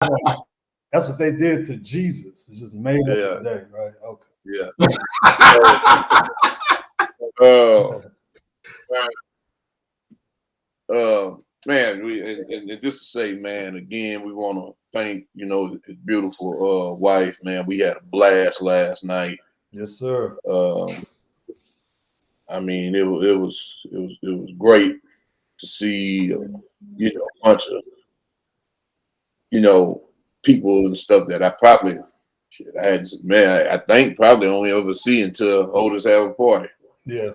That's what they did to Jesus. It just made up the day, right? Okay. Yeah. Man, and just to say, man, again, we want to thank, his beautiful wife, man. We had a blast last night. Yes, sir. I mean, it was great to see, a bunch of, people and stuff that I probably, I think probably only ever see until Otis have a party. Yeah.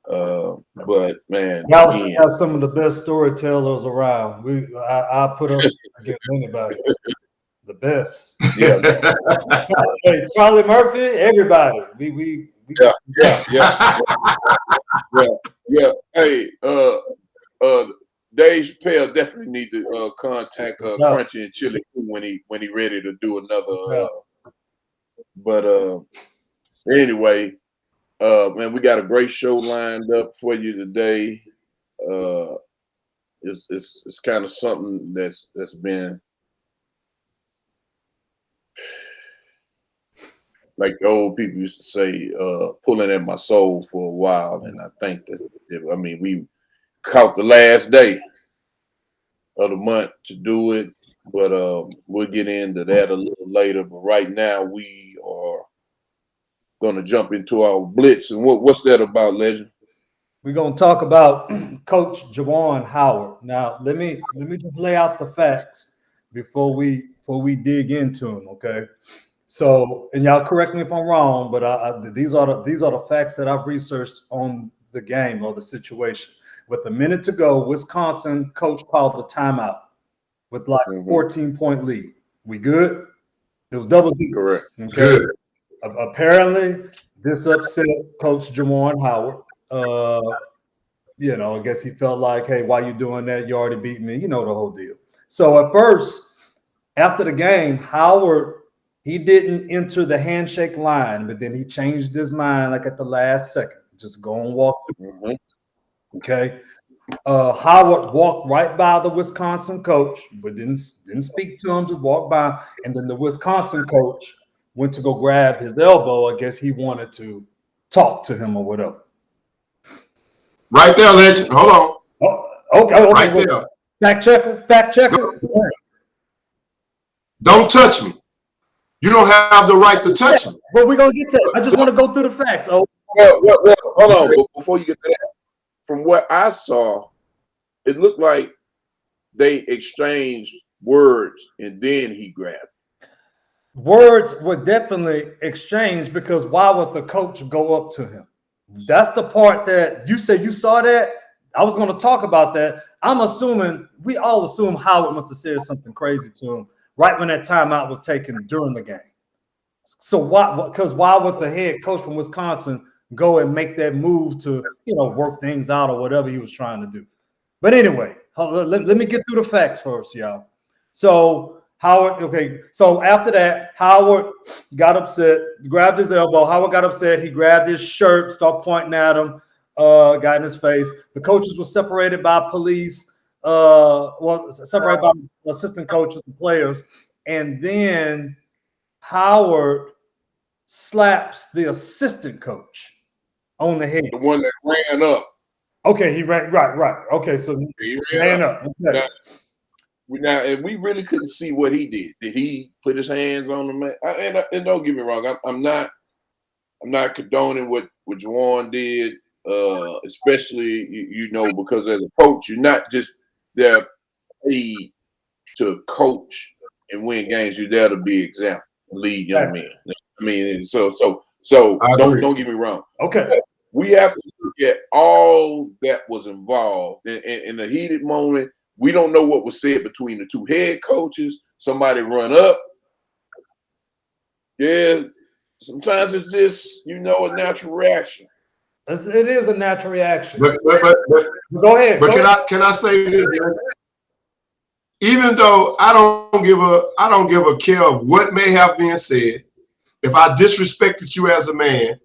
But man, Galveston has some of the best storytellers around. I put up against anybody. The best. Yeah. Hey, Charlie Murphy, everybody. Yeah. Hey, Dave Chappelle definitely need to contact Crunchy and Chili when he ready to do another. But anyway, man, we got a great show lined up for you today. It's kind of something that's been, like the old people used to say, pulling at my soul for a while. And I think that, we caught the last day of the month to do it, but we'll get into that a little later. But right now we are going to jump into our blitz. And what's that about, Legend? We're going to talk about Coach Juwan Howard. Now, let me just lay out the facts before we dig into them, okay? So, and y'all correct me if I'm wrong, but these are the facts that I've researched on the game or the situation. With a minute to go, Wisconsin coach called the timeout with like a 14-point lead. We good? It was double digits. Correct. Okay. Good. Apparently, this upset Coach Juwan Howard. I guess he felt like, hey, why you doing that? You already beat me. You know the whole deal. So at first, after the game, Howard, he didn't enter the handshake line, but then he changed his mind like at the last second. Just go and walk through. Okay. Howard walked right by the Wisconsin coach, but didn't speak to him, just walked by. And then the Wisconsin coach went to go grab his elbow. I guess he wanted to talk to him or whatever. Right there, Legend. Hold on. Oh, okay. Right there. Fact checker. Don't touch me. You don't have the right to touch me. But we're going to get to it. I just want to go through the facts. Well, hold on. But before you get to that, from what I saw, it looked like they exchanged words and then he grabbed. Words were definitely exchanged, because why would the coach go up to him? That's the part that you said you saw that. I was going to talk about that. I'm assuming, we all assume Howard must have said something crazy to him right when that timeout was taken during the game. So why would the head coach from Wisconsin go and make that move to, work things out or whatever he was trying to do? But anyway, let me get through the facts first, y'all. So Howard, okay. So after that, Howard got upset, grabbed his elbow. Howard got upset. He grabbed his shirt, started pointing at him, got in his face. The coaches were separated by police, separated by assistant coaches and players. And then Howard slaps the assistant coach on the head. The one that ran up. Okay, he ran, right. Okay, so he ran up. Okay. Now, and we really couldn't see what he did. Did he put his hands on the man? And don't get me wrong, I'm not condoning what Juwan did, especially because as a coach, you're not just there paid to coach and win games. You're there to be example, lead young men. I mean, so don't get me wrong. Okay, we have to look at all that was involved in the heated moment. We don't know what was said between the two head coaches. Somebody run up. Yeah, sometimes it's just, a natural reaction. It is a natural reaction. But go ahead. But can I say this? Even though I don't give a care of what may have been said, if I disrespected you as a man,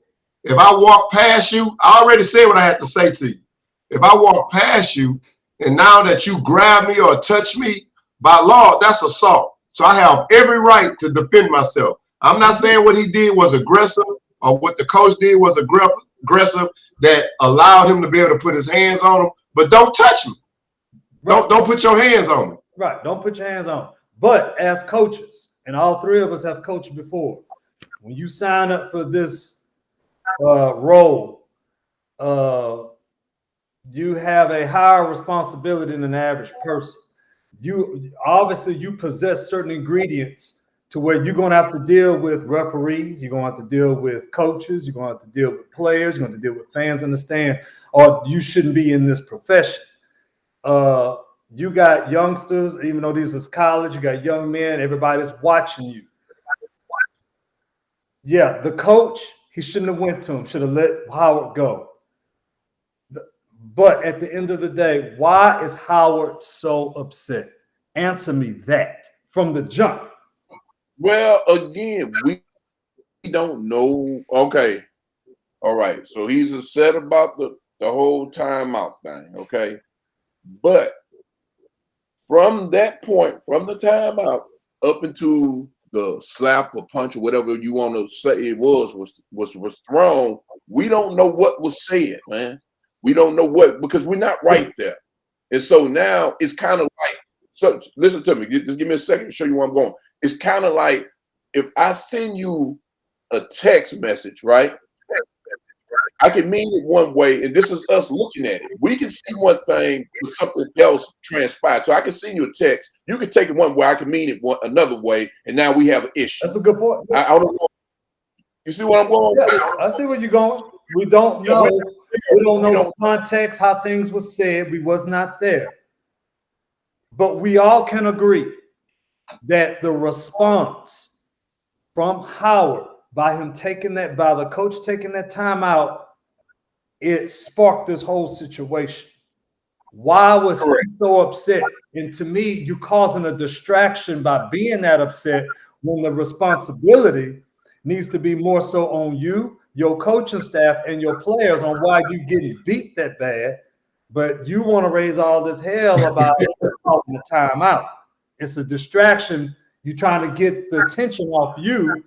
if I walk past you, I already said what I had to say to you. If I walk past you, and now that you grab me or touch me, by law, that's assault. So I have every right to defend myself. I'm not saying what he did was aggressive or what the coach did was aggressive that allowed him to be able to put his hands on him, but don't touch me. Right. Don't put your hands on me. Right. Don't put your hands on him. But as coaches, and all three of us have coached before, when you sign up for this role, you have a higher responsibility than an average person. You obviously possess certain ingredients to where you're going to have to deal with referees, you're going to have to deal with coaches, you're going to have to deal with players, you're going to deal with fans in the stand, or you shouldn't be in this profession. You got youngsters, even though this is college, you got young men, everybody's watching you. Yeah, the coach, he shouldn't have went to him, should have let Howard go. But at the end of the day, why is Howard so upset? Answer me that from the jump. Well, again, we don't know. Okay. All right. So he's upset about the whole timeout thing. Okay. But from that point, from the timeout up into the slap or punch or whatever you want to say it was thrown, we don't know what was said, man. We don't know what, because we're not right there. And so now it's kind of like, so listen to me, just give me a second to show you where I'm going. It's kind of like if I send you a text message, right? I can mean it one way, and this is us looking at it. We can see one thing, but something else transpired. So I can send you a text. You can take it one way, I can mean it another way, and now we have an issue. That's a good point. I don't know. You see where I'm going? Yeah, I see where you're going. We don't know. We don't know the context, how things were said. We was not there. But we all can agree that the response from Howard by him taking that, by the coach taking that time out, it sparked this whole situation. Why was he so upset? And to me, you causing a distraction by being that upset when the responsibility needs to be more so on you, your coaching staff, and your players on why you getting beat that bad. But you want to raise all this hell about the timeout. It's a distraction. You're trying to get the attention off you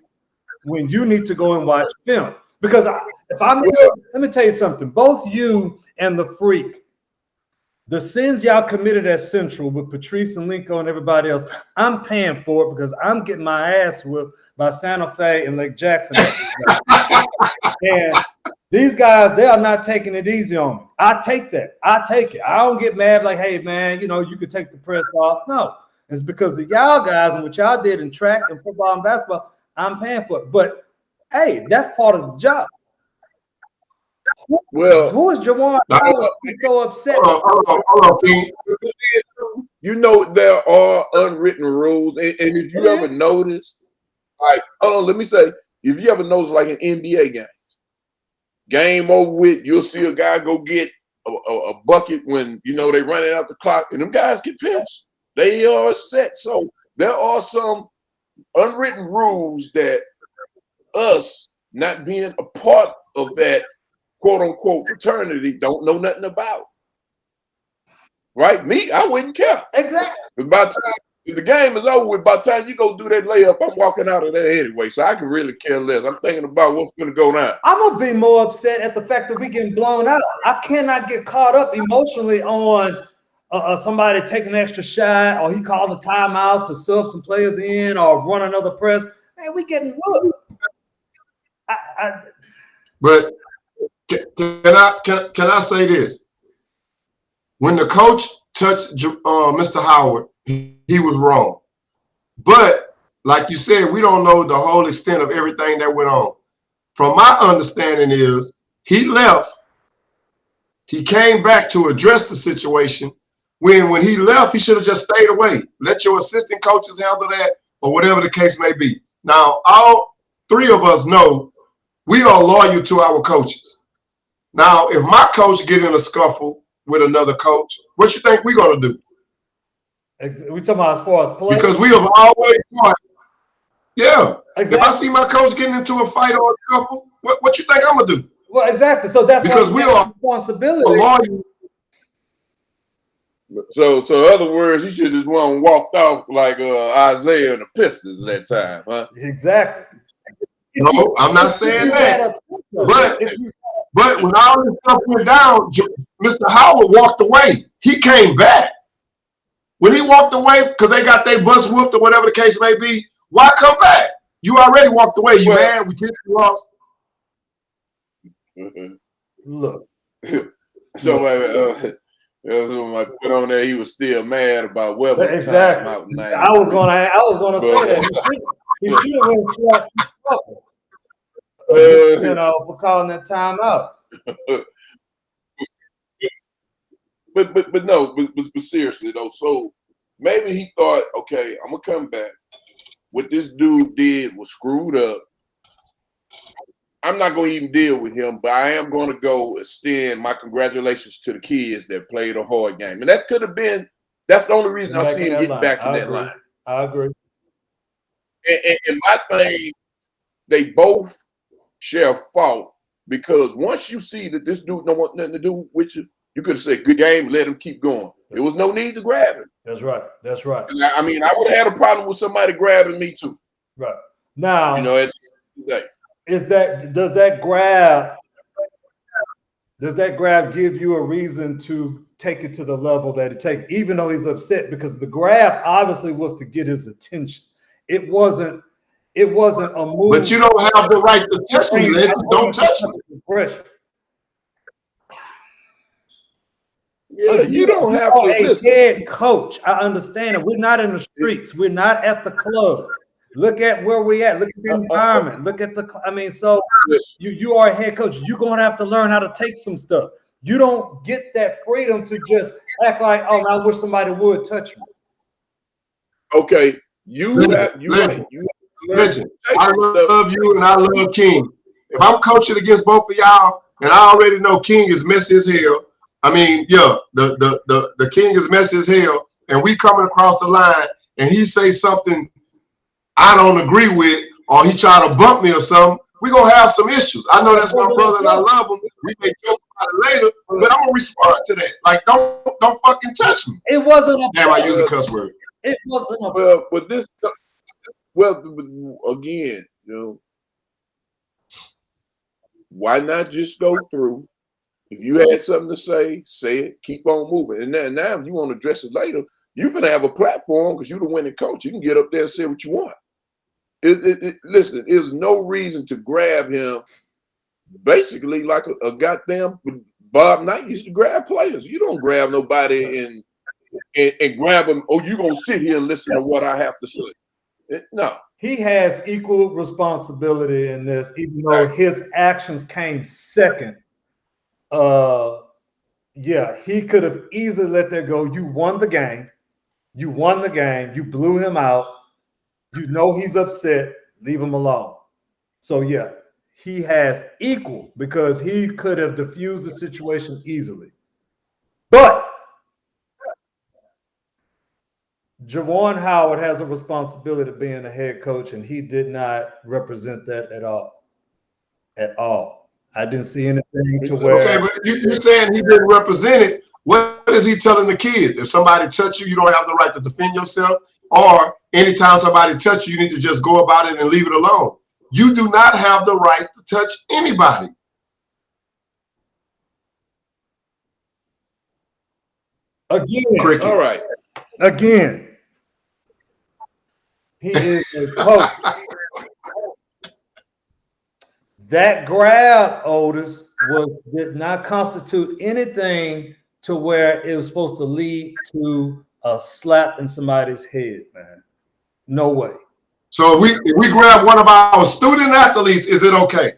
when you need to go and watch film. Because let me tell you something. Both you and the Freak, the sins y'all committed at Central with Patrice and Linko and everybody else, I'm paying for it because I'm getting my ass whipped by Santa Fe and Lake Jackson. And these guys, they are not taking it easy on me. I take that. I take it. I don't get mad like, hey, man, you could take the press off. No, it's because of y'all guys and what y'all did in track and football and basketball. I'm paying for it. But, hey, that's part of the job. Well, who is Jawan so upset? Hold on, Pete. There are unwritten rules. And if you ever notice, like, hold on, let me say, if you ever notice like an NBA game over with, you'll see a guy go get a bucket when, they running out the clock, and them guys get pinched. They are set. So there are some unwritten rules that us not being a part of that quote unquote fraternity don't know nothing about. Right? Me, I wouldn't care. Exactly. By the time if the game is over with, by the time you go do that layup, I'm walking out of there anyway. So I can really care less. I'm thinking about what's going to go down. I'm going to be more upset at the fact that we getting blown out. I cannot get caught up emotionally on somebody taking an extra shot, or he called a timeout to sub some players in or run another press. Man, we getting whooped. But can I say this? When the coach touched Mr. Howard, he was wrong. But like you said, we don't know the whole extent of everything that went on. From my understanding is he left. He came back to address the situation. When he left, he should have just stayed away. Let your assistant coaches handle that, or whatever the case may be. Now, all three of us know we are loyal to our coaches. Now, if my coach get in a scuffle with another coach, what you think we're going to do? We talking about as far as play? Because we have always fought. Yeah. Exactly. If I see my coach getting into a fight or a scuffle, what you think I'm going to do? Well, exactly. So that's because we are responsibility. loyal. So in other words, he should just went and walked off like Isaiah and the Pistons that time, huh? Exactly. No, I'm not saying that. But when all this stuff went down, Mr. Howard walked away. He came back. When he walked away, because they got their bus whooped or whatever the case may be, why come back? You already walked away. You mad? We kicked you off. Look. So I put on there, he was still mad about Weber's exactly. I was gonna say that. He should have been slapped, for calling that time out. But seriously though, so maybe he thought, okay, I'm gonna come back. What this dude did was screwed up. I'm not going to even deal with him, but I am going to go extend my congratulations to the kids that played a hard game. And that could have been, that's the only reason I see him getting back in that line. I agree. And my thing, they both share fault, because once you see that this dude don't want nothing to do with you, you could have said, good game, let him keep going. There was no need to grab him. That's right. That's right. I mean, I would have had a problem with somebody grabbing me too. Right. Now, at the end of the day. Does that grab give you a reason to take it to the level that it takes, even though he's upset? Because the grab obviously was to get his attention. It wasn't a move. But you don't have the right to touch me. Don't touch me. Yeah, you don't have to listen. Head coach, I understand it. We're not in the streets. We're not at the club. Look at where we at. Look at the environment. Look at so you are a head coach. You're gonna have to learn how to take some stuff. You don't get that freedom to just act like, oh, I wish somebody would touch me. Okay, Listen, I love you and I love King. If I'm coaching against both of y'all, and I already know King is messy as hell. I mean, yeah, the King is messy as hell, and we coming across the line, and he say something I don't agree with, or he try to bump me or something, we're going to have some issues. I know that's my brother and I love him. We may joke about it later, but I'm going to respond to that. Like, don't fucking touch me. It wasn't a damn, I use a cuss word. It wasn't a again, why not just go through? If you had something to say it, keep on moving. And now if you want to address it later, you're going to have a platform because you're the winning coach. You can get up there and say what you want. Listen, there's no reason to grab him basically like a goddamn Bob Knight used to grab players. You don't grab nobody and grab them, oh, you're going to sit here and listen to what I have to say. No. He has equal responsibility in this, even though his actions came second. He could have easily let that go. You won the game. You blew him out. You know he's upset. Leave him alone. So, yeah, he has equal, because he could have diffused the situation easily. But Juwan Howard has a responsibility of being a head coach, and he did not represent that at all. At all. I didn't see anything to where. Okay, but you're saying he didn't represent it. What is he telling the kids? If somebody touch you, you don't have the right to defend yourself. Or anytime somebody touch you, you need to just go about it and leave it alone. You do not have the right to touch anybody. Again. Crickets. All right. Again. He is a coach. That grab, Otis, did not constitute anything to where it was supposed to lead to a slap in somebody's head, man. No way. So if we grab one of our student athletes, is it okay?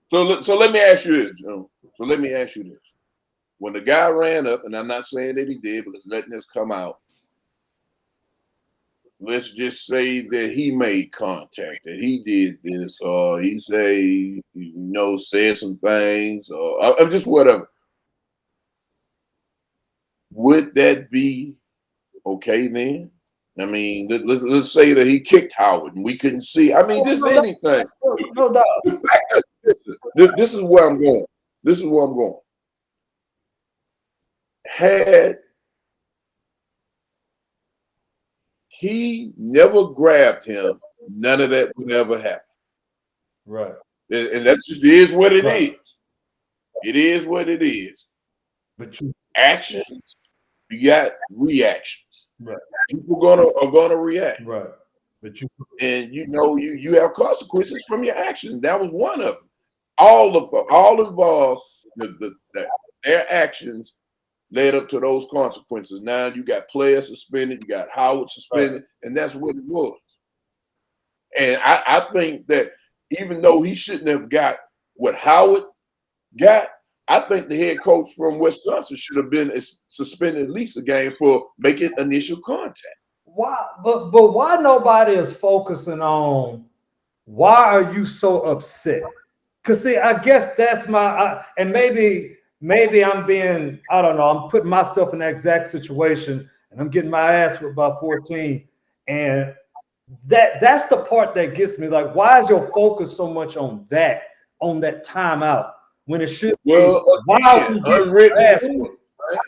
So let me ask you this, Joe. So let me ask you this. When the guy ran up, and I'm not saying that he did, but letting this come out, let's just say that he made contact, that he did this, or he said some things, or I'm just whatever. Would that be okay then? I mean, let's say that he kicked Howard and we couldn't see. I mean, just anything. No doubt. This is where I'm going. had he never grabbed him, none of that would ever happen. Right. And that just is what it Right. is. It is what it is. But you, Actions, you got reactions. right. People are gonna react. Right. But you, And you have consequences from your actions. That was one of them. All involved, their actions led up to those consequences. Now you got players suspended, you got Howard suspended, and that's what it was. And I think that even though he shouldn't have got what Howard got, I think the head coach from Wisconsin should have been suspended at least a game for making initial contact. why? But why nobody is focusing on why are you so upset? Because see, I guess that's and maybe I'm being, I don't know, I'm putting myself in that exact situation and I'm getting my ass whipped by 14. And that's the part that gets me. Like, why is your focus so much on that timeout when it should be? Why would you unwritten rules, right?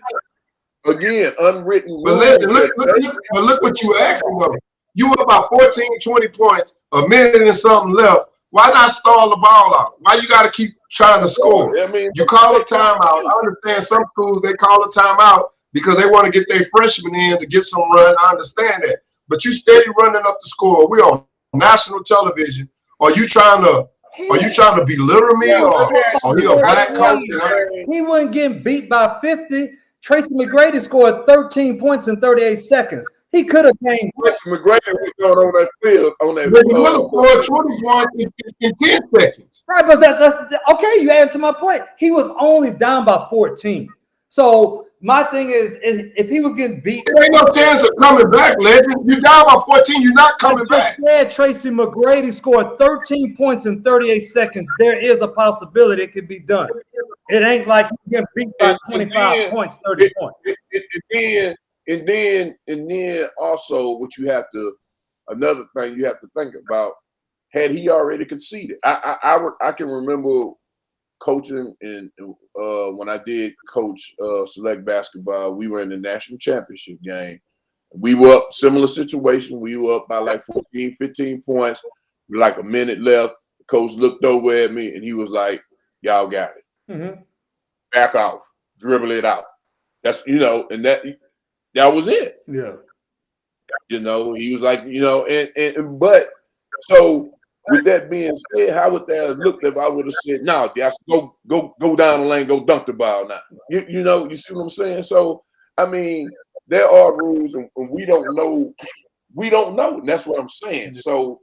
Again, unwritten rules. But listen, look what you asking of. You were about 14, 20 points, a minute and something left. Why not stall the ball out? Why you got to keep trying to score? I mean, you call a timeout. I understand some schools, they call a timeout because they want to get their freshmen in to get some run. I understand that. But you steady running up the score. We on national television. Are you trying to belittle me or he a black coach? He wasn't getting beat by 50. Tracy McGrady scored 13 points in 38 seconds. He could have came. Tracy McGrady was going on that field on that. But he would have scored 20 points in 10 seconds. Right, but that's okay. You add to my point. He was only down by 14. So my thing is if he was getting beat, there ain't no chance of coming back, legend. You down by 14, you're not coming back. Said Tracy McGrady scored 13 points in 38 seconds. There is a possibility it could be done. It ain't like he's getting beat by 25 points, 30 points. And then also what you have to, another thing you have to think about, had he already conceded. I can remember coaching and when I did coach select basketball, we were in the national championship game. We were up, similar situation. We were up by like 14, 15 points with like a minute left. The coach looked over at me and he was like, y'all got it. Mm-hmm. Back off, dribble it out. That's, and that was it. Yeah. He was like, but so with that being said, how would that have looked if I would have said, no, go down the lane, go dunk the ball now. You see what I'm saying? So, I mean, there are rules and we don't know. We don't know. And that's what I'm saying. So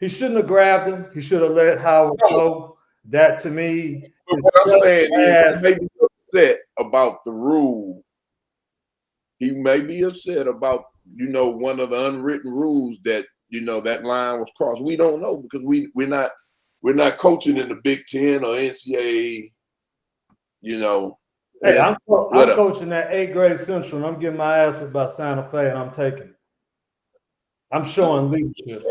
he shouldn't have grabbed him. He should have let Howard go. That to me. What I'm saying is he may be upset about the rule. He may be upset about, one of the unwritten rules that, that line was crossed. We don't know because we're not coaching in the Big Ten or NCAA, Hey, I'm coaching that 8th grade Central and I'm getting my ass whipped by Santa Fe and I'm taking it. I'm showing leadership.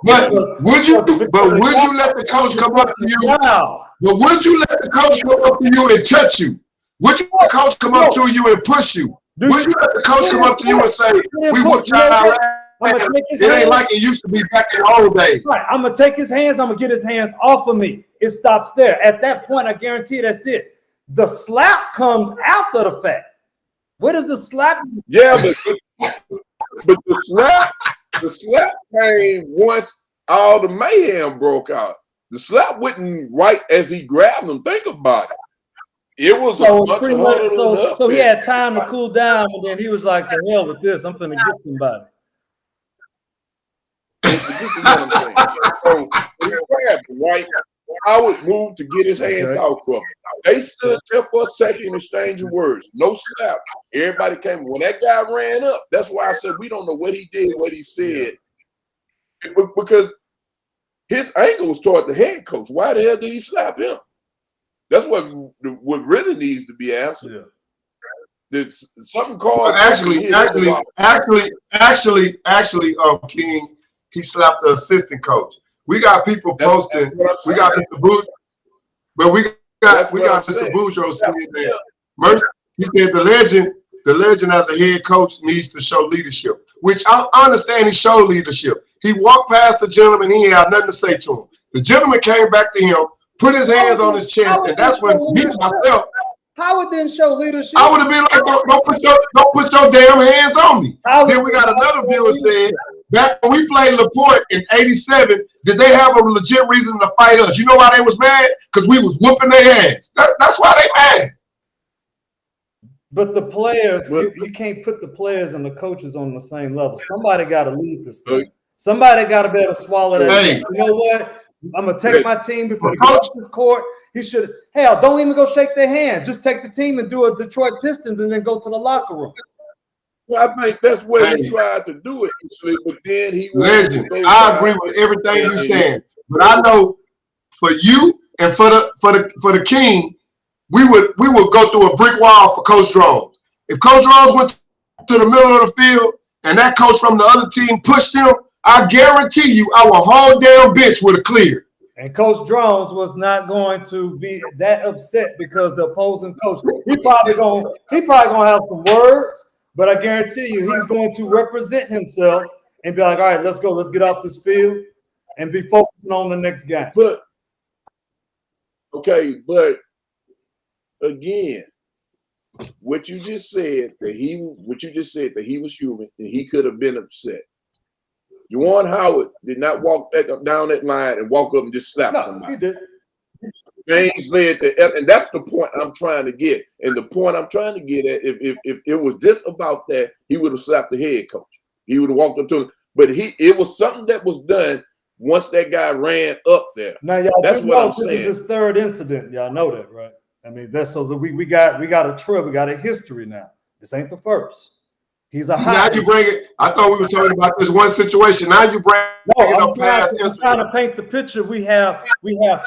But would you let the coach come up to you? Wow. But would you let the coach come up to you and touch you? Would you let the coach come up to you and push you? Would you let the coach come up to you and say, we whooped your ass? It ain't like it used to be back in the old days. Right. I'm going to take his hands. I'm going to get his hands off of me. It stops there. At that point, I guarantee that's it. The slap comes after the fact. What is the slap? Yeah, but the slap came once all the mayhem broke out. The slap wasn't right as he grabbed him. Think about it. It was so he had time to cool down, and then he was like, "The hell with this! I'm finna get somebody." This is what I'm saying. So he grabbed him, right? Howard moved to get his hands out from him. They stood there for a second, exchanging words. No slap. Everybody came. When that guy ran up, that's why I said we don't know what he did, what he said, because his ankle was toward the head coach. Why the hell did he slap him? That's what really needs to be answered. Yeah. There's something called actually, King, he slapped the assistant coach. We got people posting. We got Mr. Boudreaux, but we got Mr. Boudreaux saying that He said the legend as a head coach needs to show leadership, which I understand he showed leadership. He walked past the gentleman, he had nothing to say to him. The gentleman came back to him, put his hands on his chest, and that's when me, myself, Howard didn't show leadership. I would have been like, don't put your damn hands on me. Then we got another viewer said, back when we played LaPorte in '87, did they have a legit reason to fight us? You know why they was mad? Because we was whooping their ass. That's why they mad. But the players, you can't put the players and the coaches on the same level. Somebody got to lead this thing. Somebody got to be able to swallow that. Hey. You know what? I'm going to take my team before they go to this court. He should, hell, don't even go shake their hand. Just take the team and do a Detroit Pistons and then go to the locker room. Well, I think that's what he tried to do it, but then he legend. I agree with everything you're saying. But I know for you and for the King, we would go through a brick wall for Coach Drones. If Coach Drones went to the middle of the field and that coach from the other team pushed him, I guarantee you our whole damn bench would have cleared. And Coach Drones was not going to be that upset because the opposing coach, he probably gonna have some words, but I guarantee you he's going to represent himself and be like, all right, let's go, let's get off this field and be focusing on the next game. But again, what you just said that he was human and he could have been upset. Juwan Howard did not walk back up down that line and walk up and just slap somebody. He did. James led to, and that's the point I'm trying to get. And the point I'm trying to get at, if it was just about that, he would have slapped the head coach. He would have walked up to him. But it was something that was done once that guy ran up there. Now, y'all, that's what I'm saying. This is his third incident. Y'all know that, right? I mean, that's so that we got a trail, we got a history now. This ain't the first. He's a high. Now you bring it. I thought we were talking about this one situation. Now you bring it up past incident. I'm trying to paint the picture. We have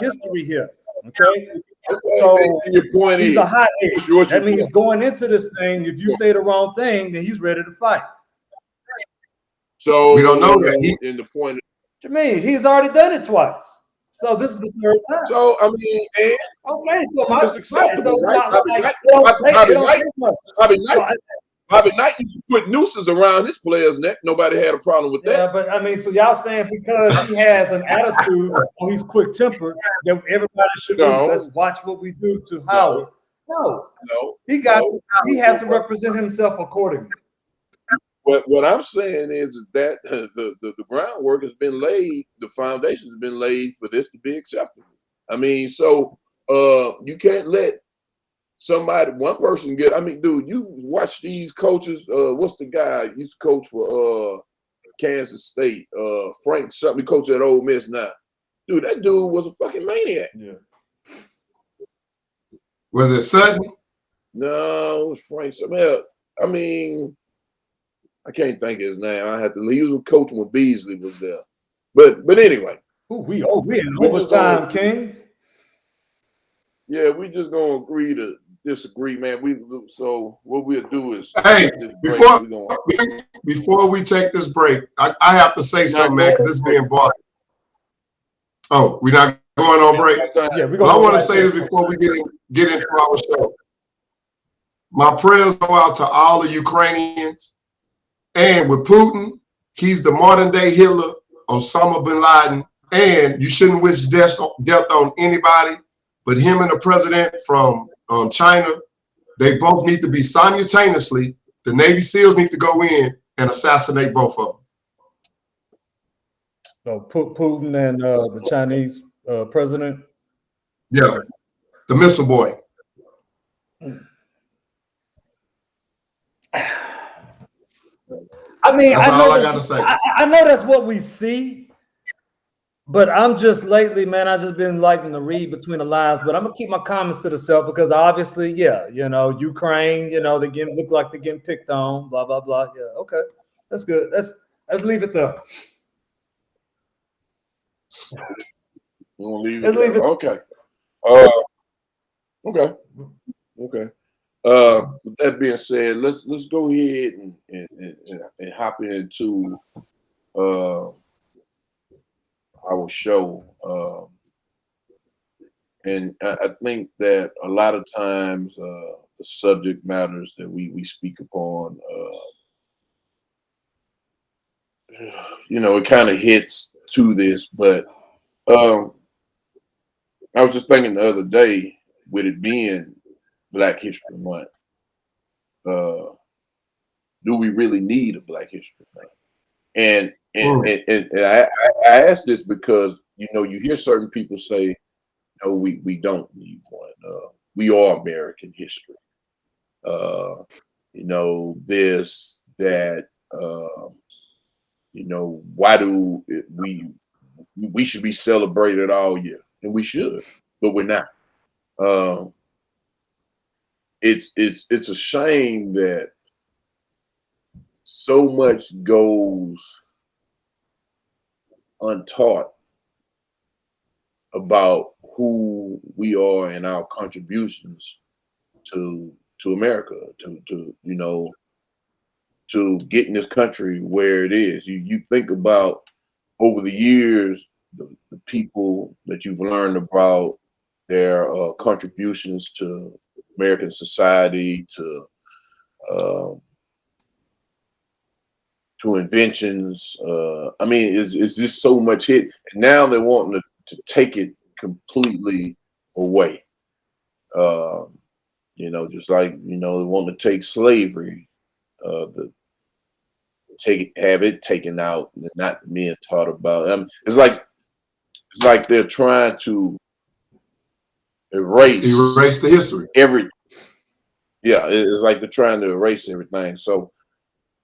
history here. Okay. So your point he's is a hot egg. That means going into this thing, if you say the wrong thing, then he's ready to fight. So we don't know that. In the point. What you mean? He's already done it twice. So this is the third time. So I mean, okay. So my it's acceptable, right? Bobby Knight used to put nooses around his players' neck. Nobody had a problem with that. Yeah, but I mean, so y'all saying because he has an attitude or he's quick-tempered that everybody should let's watch what we do to Howard. No. He has to represent himself accordingly. What I'm saying is that the groundwork has been laid, the foundation has been laid for this to be acceptable. I mean, so you can't let one person get. I mean, dude, you watch these coaches. What's the guy used to coach for Kansas State? Frank something. He coach at Ole Miss now. Dude, that dude was a fucking maniac. Yeah. Was it Sutton? No, it was Frank something else. I mean, I can't think of his name. I had to. He was a coach when Beasley was there. But anyway. We in overtime, King. Yeah, we just gonna agree to disagree, man. So what we'll do is before we take this break, I have to say something, man, because it's being bought. Oh, we're not going on break. Yeah, I want to say this before we get into our show. My prayers go out to all the Ukrainians, and with Putin, he's the modern day Hitler, Osama bin Laden, and you shouldn't wish death on anybody. But him and the president from China, they both need to be simultaneously. The Navy SEALs need to go in and assassinate both of them. So Putin and the Chinese president? Yeah, the missile boy. I mean, that's all I got to say. I know that's what we see. But I'm just lately, man, I just been liking to read between the lines, but I'm gonna keep my comments to myself because obviously, Ukraine, they look like they're getting picked on, blah, blah, blah. Yeah, okay. That's good. Let's leave it there. Let's leave it. Okay. Okay. With that being said, let's go ahead and hop into our show, and I think that a lot of times the subject matters that we speak upon, it kind of hits to this. But I was just thinking the other day, with it being Black History Month, do we really need a Black History Month? And I ask this because you hear certain people say, no, we don't need one. We are American history. This, that, why do we should be celebrated all year, and we should, but we're not. It's a shame that so much goes untaught about who we are and our contributions to America, to getting this country where it is. You think about over the years, the people that you've learned about, their contributions to American society, to inventions. It's just so much hit. And now they're wanting to take it completely away. Just like, they want to take slavery, have it taken out and not being taught about. It's like they're trying to erase the history. It's like they're trying to erase everything. So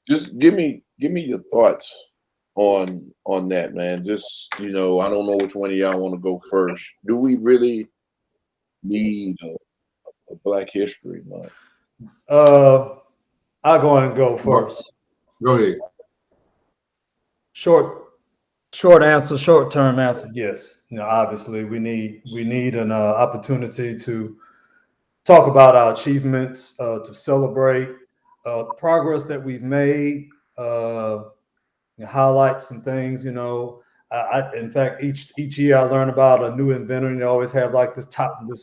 just give me your thoughts on that, man. Just, I don't know which one of y'all want to go first. Do we really need a Black History Month? I'll go and go first. Go ahead. Short answer, short-term answer, yes. Obviously we need an opportunity to talk about our achievements, to celebrate the progress that we've made, highlight some things. In fact, each year I learn about a new inventor. You always have like this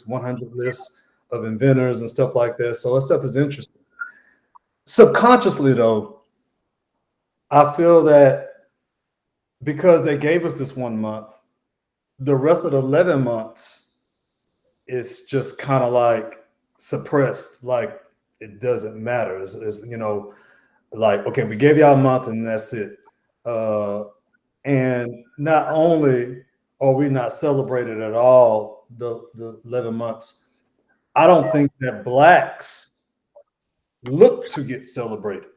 100 list of inventors and stuff like that. So that stuff is interesting. Subconsciously, though, I feel that because they gave us this 1 month, the rest of the 11 months is just kind of like suppressed, like it doesn't matter. It's like, okay, we gave y'all a month and that's it. And not only are we not celebrated at all the 11 months, I don't think that Blacks look to get celebrated.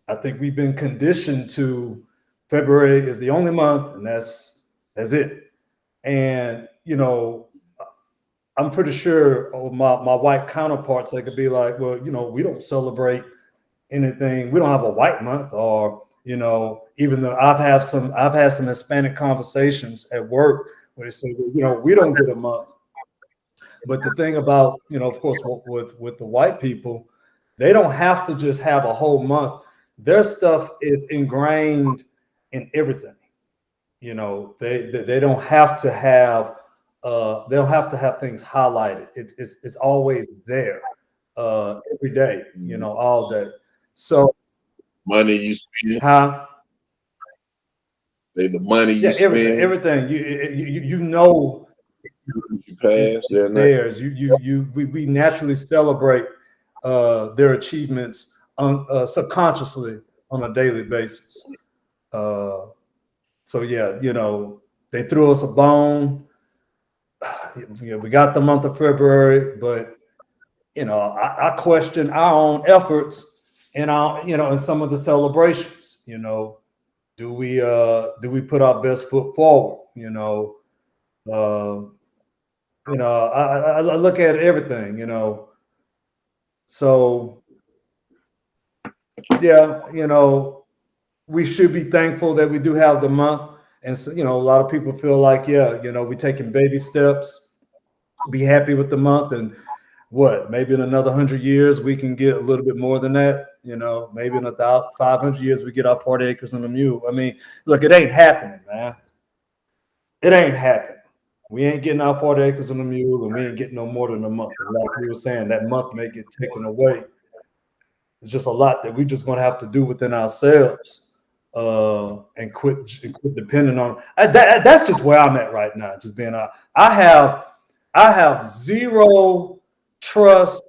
I think we've been conditioned to February is the only month and that's it. And, I'm pretty sure my white counterparts, they could be like, well, we don't celebrate anything. We don't have a white month, or, even though I've had some Hispanic conversations at work where they say, well, we don't get a month. But the thing about, of course, with the white people, they don't have to just have a whole month. Their stuff is ingrained in everything. They don't have to have they'll have to have things highlighted. It's always there every day, all day. So money you spend, the money you spend, everything you pass, theirs. We naturally celebrate their achievements subconsciously on a daily basis. So yeah, they threw us a bone. We got the month of February, but I question our own efforts and in some of the celebrations. Do we put our best foot forward? I look at everything. So yeah, we should be thankful that we do have the month. And so, a lot of people feel like, we're taking baby steps, be happy with the month, and maybe in another 100 years, we can get a little bit more than that. Maybe in 500 years, we get our 40 acres and a mule. I mean, look, it ain't happening, man. It ain't happening. We ain't getting our 40 acres and a mule, and we ain't getting no more than a month. And like we were saying, that month may get taken away. It's just a lot that we just gonna have to do within ourselves, and quit depending on. That's just where I'm at right now. Just being I have zero trust,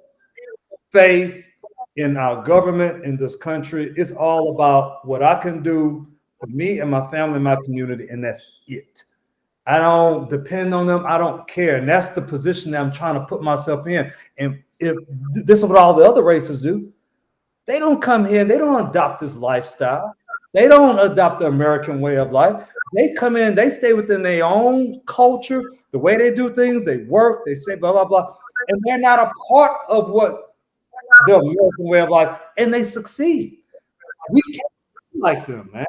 faith in our government in this country. It's all about what I can do for me and my family and my community, and that's it. I don't depend on them. I don't care. And that's the position that I'm trying to put myself in. And if this is what all the other races do, they don't come here. They don't adopt this lifestyle. They don't adopt the American way of life. They come in, they stay within their own culture, the way they do things, they work, they say blah, blah, blah. And they're not a part of what the American way of life, and they succeed. We can't be like them, man.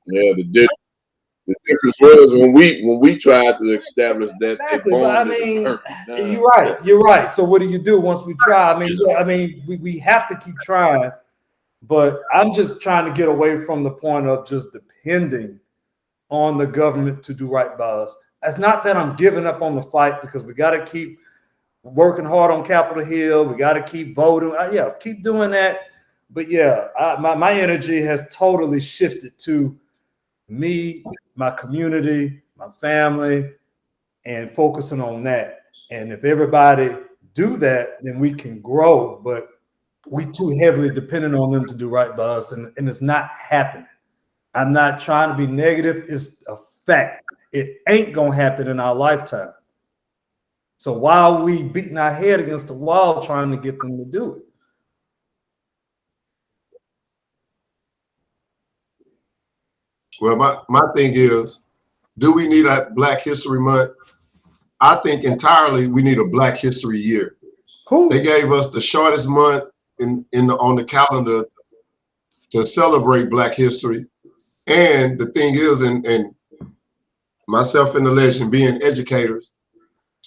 Yeah, the difference was when we tried to establish that. Exactly. I mean, you're right. So what do you do once we try? We have to keep trying, but I'm just trying to get away from the point of just depending on the government to do right by us. It's not that I'm giving up on the fight, because we got to keep working hard on Capitol Hill. We got to keep voting. Keep doing that. But my energy has totally shifted to me, my community, my family, and focusing on that. And if everybody do that, then we can grow. But we too heavily dependent on them to do right by us, and it's not happening. I'm not trying to be negative. It's a fact. It ain't gonna happen in our lifetime. So why are we beating our head against the wall trying to get them to do it? Well, my thing is, do we need a Black History Month? I think entirely we need a Black History Year. They gave us the shortest month on the calendar to celebrate Black history. And the thing is, and myself and the legend being educators,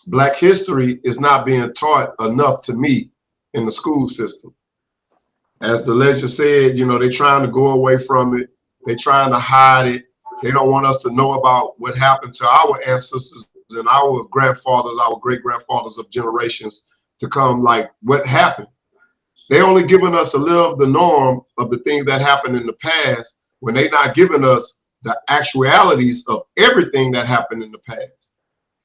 Black history is not being taught enough to me in the school system. As the legend said, they're trying to go away from it. They're trying to hide it. They don't want us to know about what happened to our ancestors and our grandfathers, our great-grandfathers of generations to come, like what happened. They only giving us a little of the norm of the things that happened in the past, when they're not giving us the actualities of everything that happened in the past.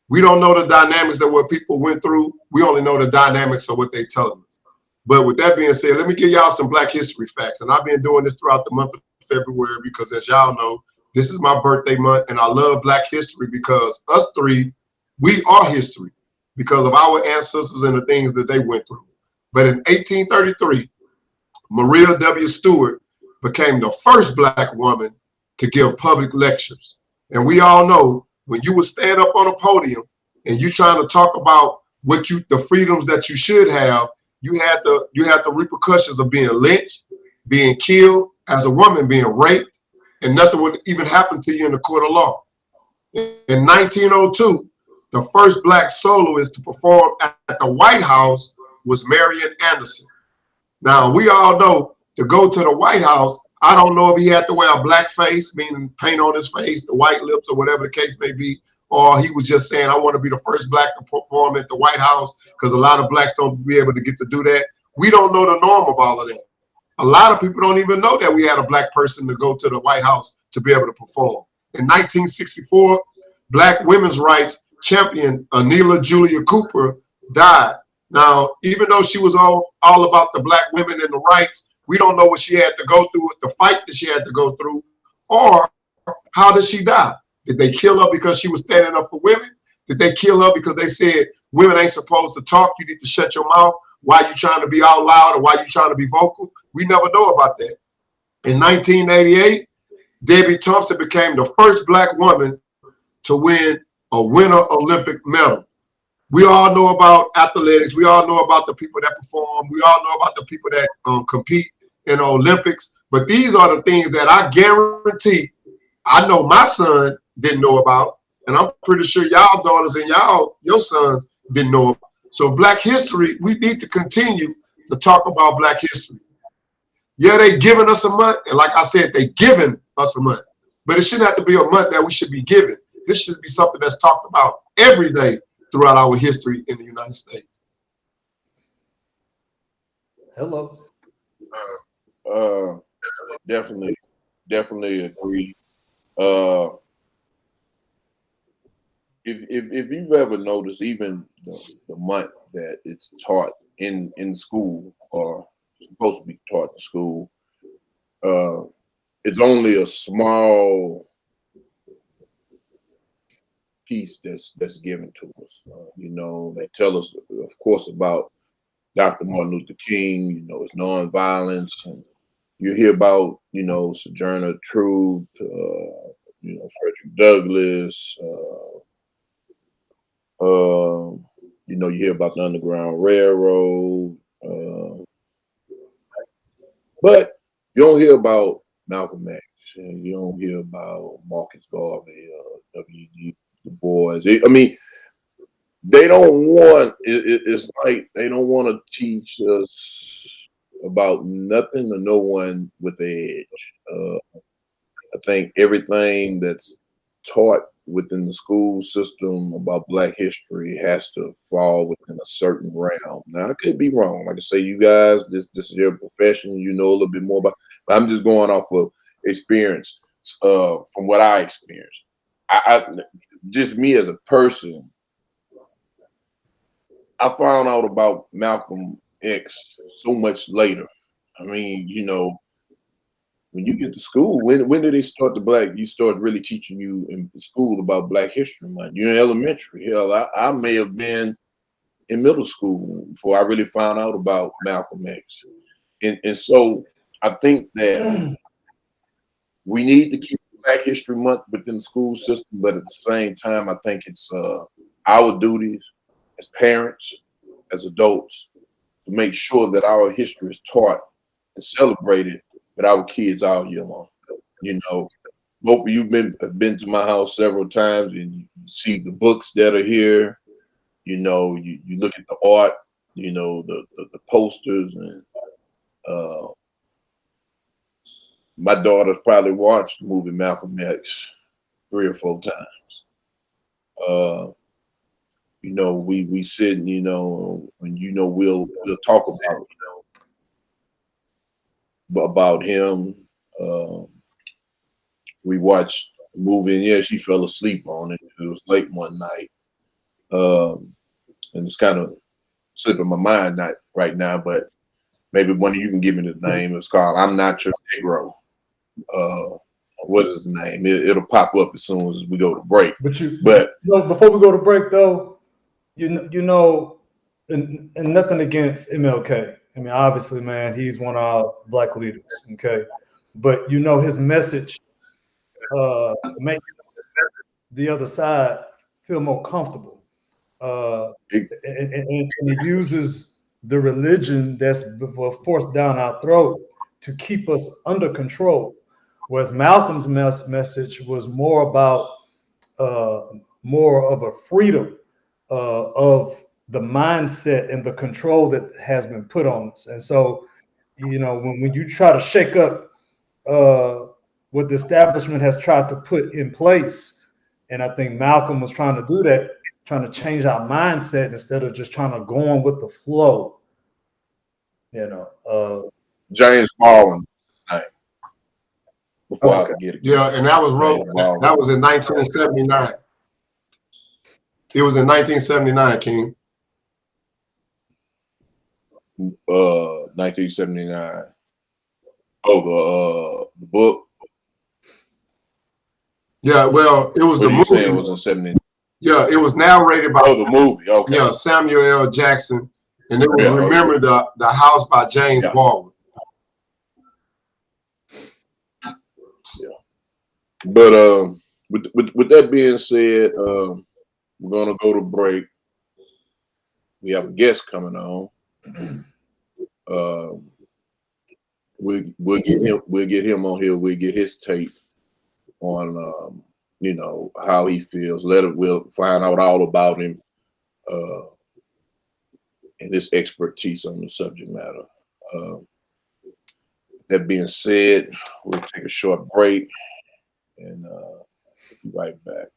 We don't know the dynamics of what people went through. We only know the dynamics of what they telling us. But with that being said, let me give y'all some Black history facts. And I've been doing this throughout the month of February, because as y'all know, this is my birthday month, and I love Black history because us three, we are history because of our ancestors and the things that they went through. But in 1833, Maria W. Stewart became the first Black woman to give public lectures. And we all know, when you would stand up on a podium and you trying to talk about the freedoms that you should have, you had the repercussions of being lynched, being killed, as a woman being raped, and nothing would even happen to you in the court of law. In 1902, the first Black soloist to perform at the White House was Marian Anderson. Now, we all know, to go to the White House, I don't know if he had to wear a black face, meaning paint on his face, the white lips, or whatever the case may be, or he was just saying, I want to be the first Black to perform at the White House, because a lot of Blacks don't be able to get to do that. We don't know the norm of all of that. A lot of people don't even know that we had a Black person to go to the White House to be able to perform. In 1964, Black women's rights champion Anila Julia Cooper died. Now, even though she was all about the Black women and the rights, we don't know what she had to go through, the fight that she had to go through, or how did she die? Did they kill her because she was standing up for women? Did they kill her because they said women ain't supposed to talk, you need to shut your mouth? Why you trying to be out loud, or why you trying to be vocal? We never know about that. In 1988, Debbie Thompson became the first Black woman to win a Winter Olympic medal. We all know about athletics. We all know about the people that perform. We all know about the people that compete in the Olympics. But these are the things that I guarantee I know my son didn't know about. And I'm pretty sure y'all daughters and your sons didn't know about. So Black history, we need to continue to talk about Black history. Yeah, they giving us a month. And like I said, they giving us a month. But it shouldn't have to be a month that we should be giving. This should be something that's talked about every day throughout our history in the United States. Hello. Definitely agree. If you've ever noticed, even the month that it's taught in school or supposed to be taught in school, it's only a small piece that's given to us. They tell us, of course, about Dr. Martin Luther King. It's nonviolence, and you hear about Sojourner Truth, Frederick Douglass. You hear about the Underground Railroad, but you don't hear about Malcolm X, and you don't hear about Marcus Garvey, W.G. Du Bois. I mean, they don't want. It's like they don't want to teach us about nothing or no one with the edge. I think everything that's taught within the school system about Black history has to fall within a certain realm. Now, I could be wrong. Like I say, you guys, this is your profession. You know a little bit more about. But I'm just going off of experience from what I experienced. I just me as a person, I found out about Malcolm X so much later. I mean, when you get to school, when do they start you start really teaching you in school about Black History Month? You're in elementary. Hell, I may have been in middle school before I really found out about Malcolm X. And so I think that we need to keep Black History Month within the school system, but at the same time, I think it's our duties as parents, as adults, to make sure that our history is taught and celebrated with our kids all year long. Both of you have been to my house several times, and you see the books that are here. You look at the art, the posters, and my daughter's probably watched the movie Malcolm X 3 or 4 times. We sit and we'll talk about him. We watched the movie, and yeah, she fell asleep on it. It was late one night, and it's kind of slipping my mind not right now, but maybe one of you can give me the name. It's called "I'm Not Your Negro." What is his name? It'll pop up as soon as we go to break. But before we go to break, though, and nothing against MLK. I mean, obviously, man, he's one of our Black leaders. Okay, but his message makes the other side feel more comfortable. And it uses the religion that's forced down our throat to keep us under control. Whereas Malcolm's message was more about more of a freedom of the mindset and the control that has been put on us. And so, when you try to shake up what the establishment has tried to put in place, and I think Malcolm was trying to do that, trying to change our mindset instead of just trying to go on with the flow. James Baldwin, before I forget it. Yeah, and that was wrote. That was in 1979. It was in 1979, King. 1979. Oh, the book. Yeah, well, it was the movie. It was in 79. Yeah, it was narrated by. Oh, the movie. Okay. Yeah, Samuel L. Jackson, and it was Remember the House by James Baldwin. Yeah. But with that being said, we're gonna go to break. We have a guest coming on. We'll get him on here. We'll get his take on how he feels. We'll find out all about him and his expertise on the subject matter. That being said, we'll take a short break and be right back.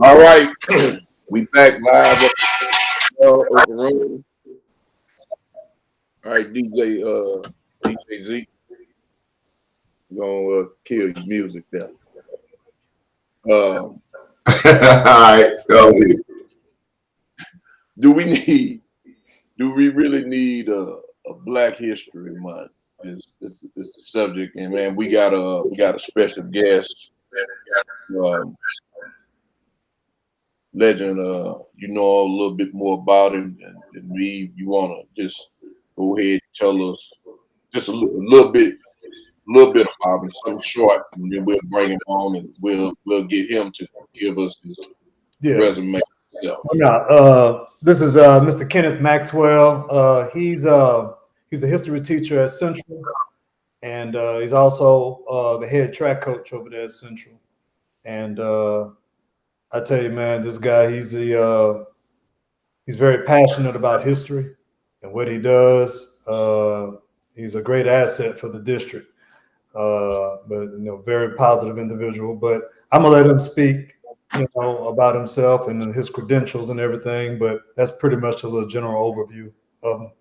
All right, we back live up open room. All right, DJ Zeke, gonna kill your music there. All right, go ahead. Do we really need a Black History Month? Is the subject, and man, we got a special guest, legend. You know a little bit more about him than me. You want to just go ahead and tell us just a little bit about him, something short, and then we'll bring him on and we'll get him to give us his resume. This is Mr. Kenneth Maxwell. He's a history teacher at Central, and he's also the head track coach over there at Central. And I tell you, man, this guy, he's very passionate about history and what he does. He's a great asset for the district, but very positive individual. But I'm gonna let him speak, about himself and his credentials and everything. But that's pretty much a little general overview of him.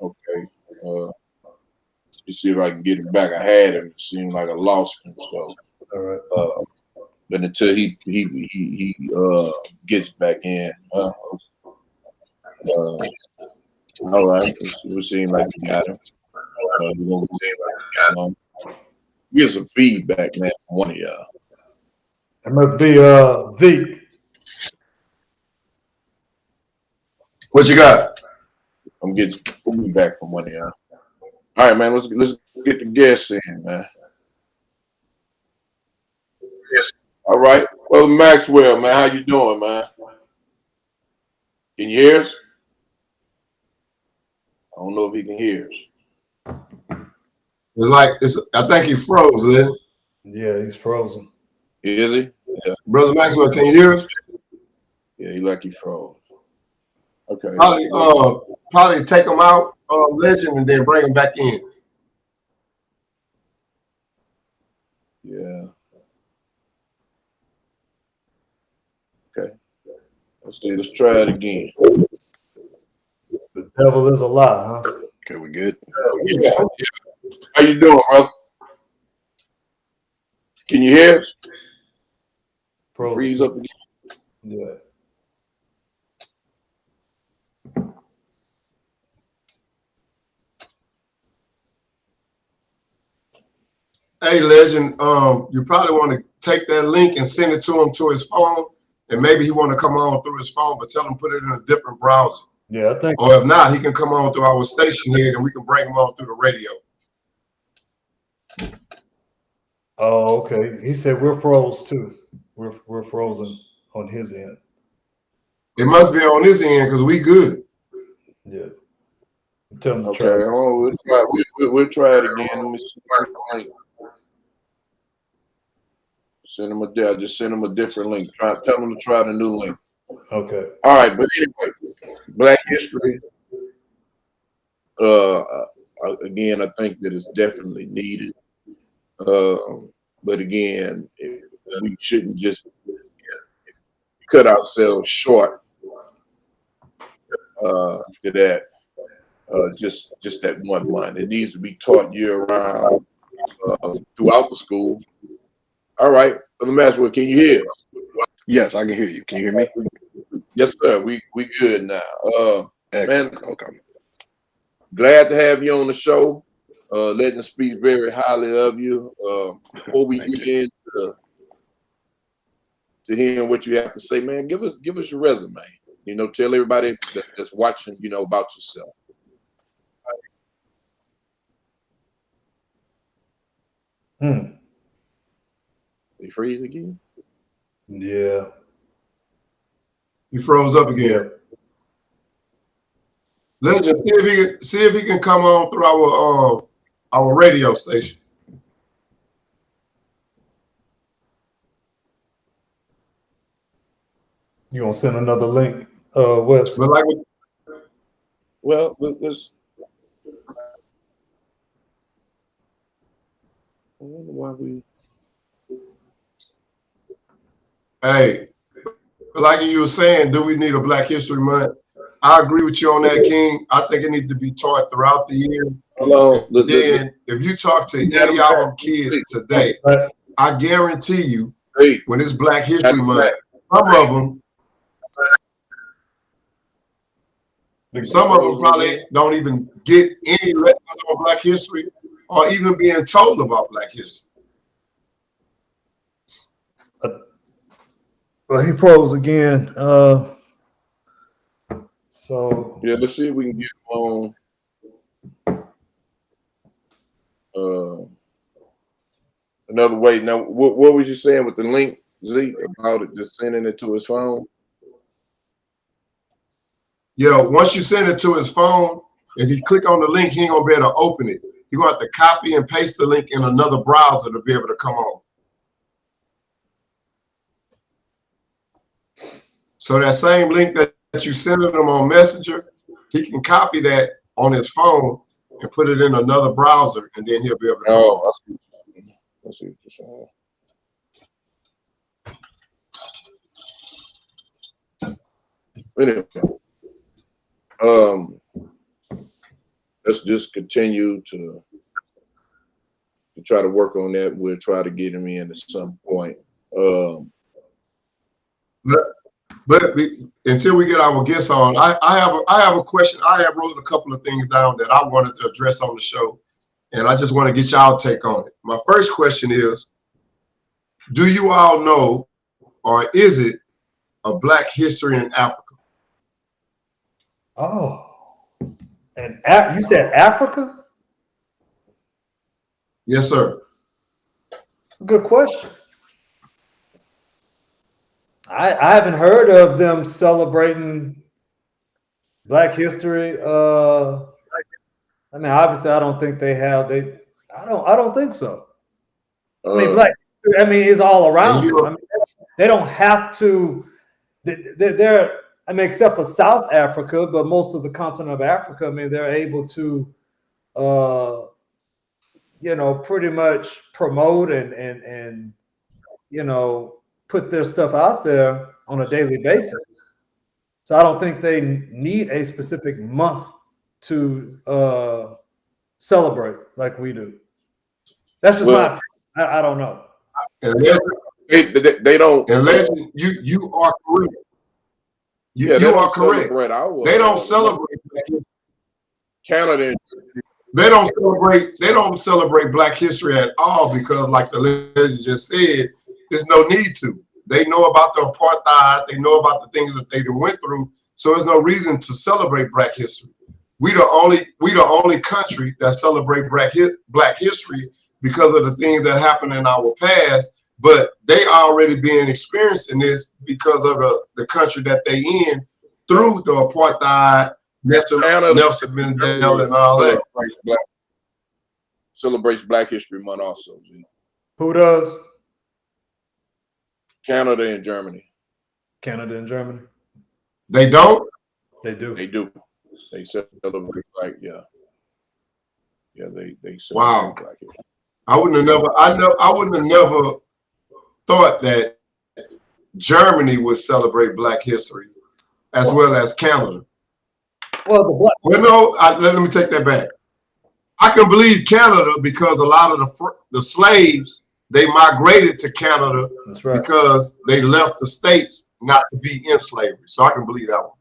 Okay. You see if I can get him back. I had him. It seemed like I lost him. So, all right. But until he gets back in, all right. It seems like we got him. We're gonna get some feedback, man, from one of y'all. It must be Zeke. What you got? I'm getting feedback from one of y'all. All right, man. Let's get the guests in, man. Yes. All right. Well, Maxwell, man, how you doing, man? Can you hear us? I don't know if he can hear us. I think he froze, man. Yeah, he's frozen. Is he? Yeah. Brother Maxwell, can you hear us? Yeah, he froze. Okay. Probably take him out, legend, and then bring him back in. Yeah. Okay. Let's try it again. The devil is a lie, huh? Okay, we good? Yeah. How you doing, bro? Can you hear us? Freeze up again. Yeah. Hey, legend, you probably want to take that link and send it to him to his phone, and maybe he want to come on through his phone, but tell him put it in a different browser. Yeah, I think. Or if not, he can come on through our station here, and we can bring him on through the radio. Oh, okay. He said we're froze too. We're frozen on his end. It must be on his end because we good. Yeah. Tell him to Okay. try. We'll try it again. Let me see. Send him just send him a different link. Tell him to try the new link. Okay. All right, but anyway, Black History. Again, I think that it's definitely needed. But again, we shouldn't just cut ourselves short to that. Just that one month. It needs to be taught year round throughout the school. All right, Brother Maxwell, can you hear us? Yes, I can hear you. Can you hear me? Yes, sir. We good now. Excellent. Man, okay. Glad to have you on the show. Legend speaks very highly of you. Before we get into hearing what you have to say, man, give us your resume. Tell everybody that's watching, about yourself. They freeze again? Yeah. He froze up again. Yeah. Legend, see if he can come on through our radio station. You gonna send another link, Wes? But Well, let's wonder why we. Hey, like you were saying, do we need a Black History Month? I agree with you on that, King. I think it needs to be taught throughout the year. Hello. Then, if you talk to any of our kids today, I guarantee you, when it's Black History Month, some of them probably don't even get any lessons on Black history or even being told about Black history. Well, he froze again. So yeah, let's see if we can get on. Another way. Now, what was you saying with the link, Zeke, about it? Just sending it to his phone? Yeah, once you send it to his phone, if he click on the link, he ain't gonna be able to open it. You're gonna have to copy and paste the link in another browser to be able to come on. So that same link that you sending him on Messenger, he can copy that on his phone and put it in another browser, and then he'll be able to. Oh, I see what you're saying. Anyway, let's just continue to try to work on that. We'll try to get him in at some point. But until we get our guests on, I have a question. I have wrote a couple of things down that I wanted to address on the show, and I just want to get y'all take on it. My first question is, do you all know, or is it a Black history in Africa? Oh, and you said Africa? Yes, sir. Good question. I haven't heard of them celebrating Black history. I mean, obviously, I don't think they have. I don't think so. I mean, Black history, I mean, it's all around them. I mean, they don't have to. They're. I mean, except for South Africa, but most of the continent of Africa, I mean, they're able to, pretty much promote and put their stuff out there on a daily basis. So I don't think they need a specific month to celebrate like we do. That's just my opinion. I don't know. They don't. Unless you are correct. You are correct. They don't celebrate Black history. Canada. They don't celebrate Black history at all because, like the legend just said, there's no need to. They know about the apartheid. They know about the things that they went through. So there's no reason to celebrate Black history. We the only country that celebrate Black history because of the things that happened in our past. But they already been experiencing this because of the country that they in through the apartheid, Nelson Mandela, and all that. Celebrates Black History Month also. Who does? Canada and Germany. Canada and Germany. They don't? They do. They do. They celebrate they celebrate wow. Black history. I wouldn't have never thought that Germany would celebrate Black history as well as Canada. Well, let me take that back. I can believe Canada because a lot of the slaves, they migrated to Canada. That's right. Because they left the States not to be in slavery. So I can believe that one.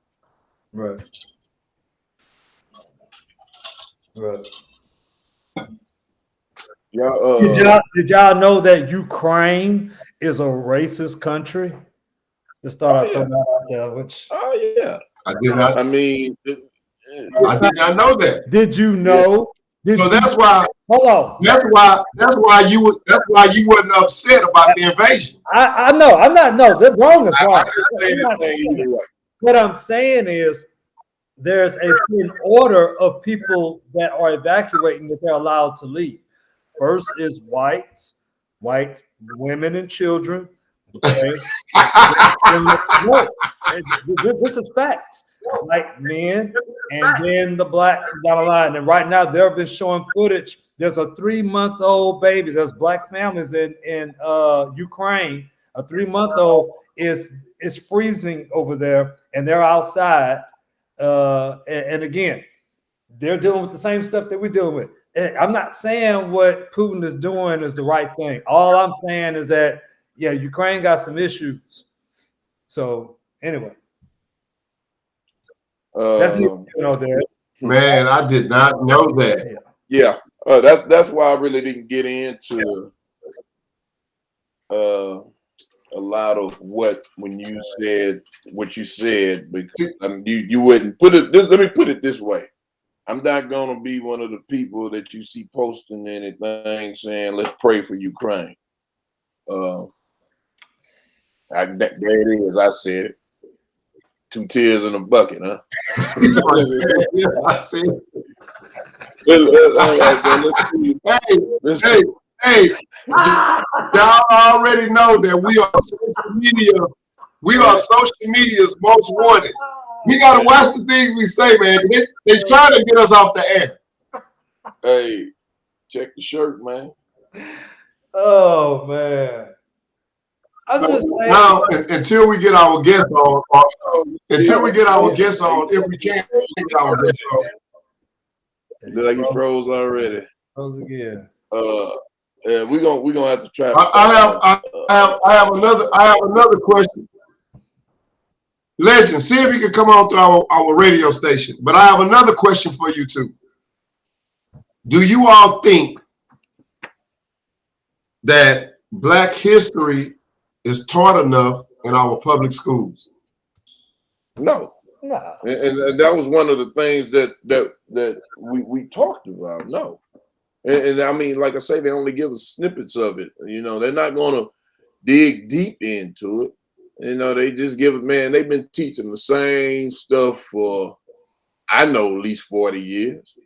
Right. Right. Did y'all know that Ukraine is a racist country? Just thought I'd throw that out there. Oh yeah. I did not. I mean, I did not know that. Did you know? Yeah. So that's why. Hold on. That's why you wasn't upset about the invasion. I know. I'm not. No, they're wrong as well. What I'm saying is, there's a certain order of people that are evacuating that they're allowed to leave. First is white women and children. Okay? This is facts. White men and then the blacks down the line. And right now they've been showing footage There's a 3-month-old baby. There's black families in Ukraine. A 3-month-old is freezing over there, and they're outside. And again, they're dealing with the same stuff that we're dealing with. I'm not saying what Putin is doing is the right thing. All I'm saying is that, yeah, Ukraine got some issues. So anyway, that's there. Man, I did not know that. Yeah, that's why I really didn't get into a lot of when you said what you said, because you wouldn't put it this. Let me put it this way. I'm not gonna be one of the people that you see posting anything saying let's pray for Ukraine. There it is. I said it. 2 tears in a bucket, huh? Yeah, I see. Hey, y'all already know that we are social media. We are social media's most wanted. We gotta watch the things we say, man. They trying to get us off the air. Hey, check the shirt, man. Oh man. I'm just saying. Now, until we get our guests on, if we can't get our guests on. Look like you froze already. Froze again. Yeah, we're gonna have to try. I have another question. Legend, see if you can come on to our radio station. But I have another question for you too. Do you all think that Black history is taught enough in our public schools? No. And that was one of the things that we talked about. No. And I mean, like I say, they only give us snippets of it. You know, they're not going to dig deep into it. You know, they just give it, man, they've been teaching the same stuff for, I know, at least 40 years.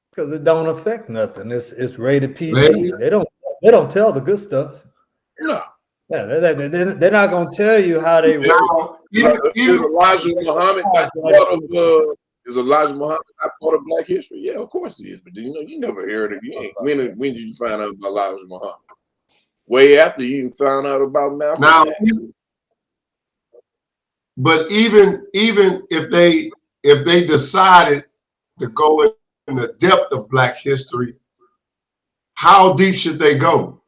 Because it don't affect nothing. It's rated PG. They don't tell the good stuff. No. Yeah, they're not going to tell you how they now, is Elijah Muhammad not part of Black history? Yeah, of course he is. But you know, you never heard of it. When did you find out about Elijah Muhammad? Way after you found out about Malcolm. Now, but even if they decided to go in the depth of Black history, how deep should they go?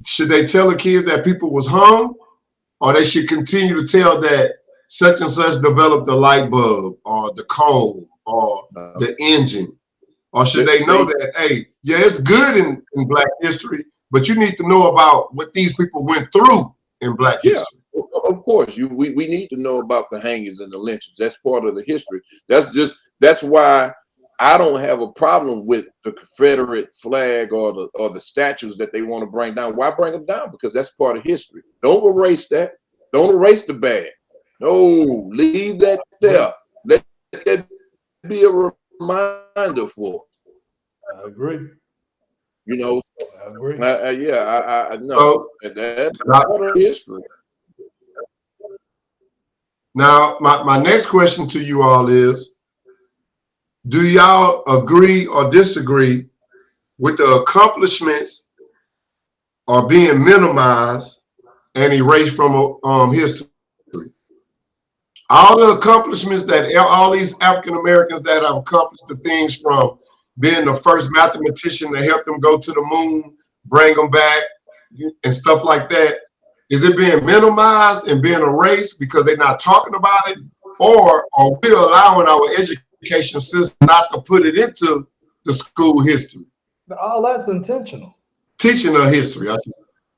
Should they tell the kids that people was hung, or they should continue to tell that such and such developed the light bulb or the comb or the engine? Or should they know that, hey, yeah, it's good in Black history, but you need to know about what these people went through in Black history? Of course, we need to know about the hangings and the lynchings. That's part of the history. That's why I don't have a problem with the Confederate flag or the statues that they want to bring down. Why bring them down? Because that's part of history. Don't erase that. Don't erase the bad. No, leave that there. Let that be a reminder for us. I agree. You know, I agree. I know. That's part of history. Now, my next question to you all is, do y'all agree or disagree with the accomplishments are being minimized and erased from history? All the accomplishments that all these African Americans that have accomplished, the things from being the first mathematician to help them go to the moon, bring them back, and stuff like that, is it being minimized and being erased because they're not talking about it? Or are we allowing our education system not to put it into the school history? All that's intentional. Teaching of history.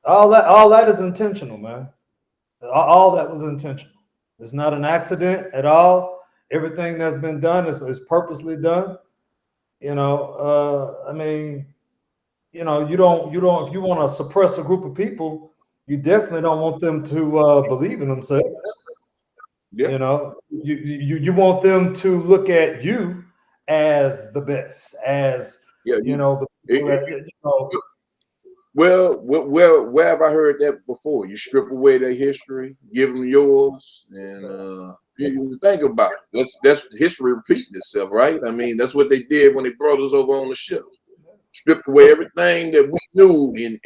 All that is intentional, man. All that was intentional. It's not an accident at all. Everything that's been done is purposely done. You know, I mean, you know, you don't. If you want to suppress a group of people, you definitely don't want them to believe in themselves. Yeah. You know, you want them to look at you as the best, as you know. Well, where have I heard that before? You strip away their history, give them yours, and You think about it. That's history repeating itself, right? I mean, that's what they did when they brought us over on the ship. Stripped away everything that we knew and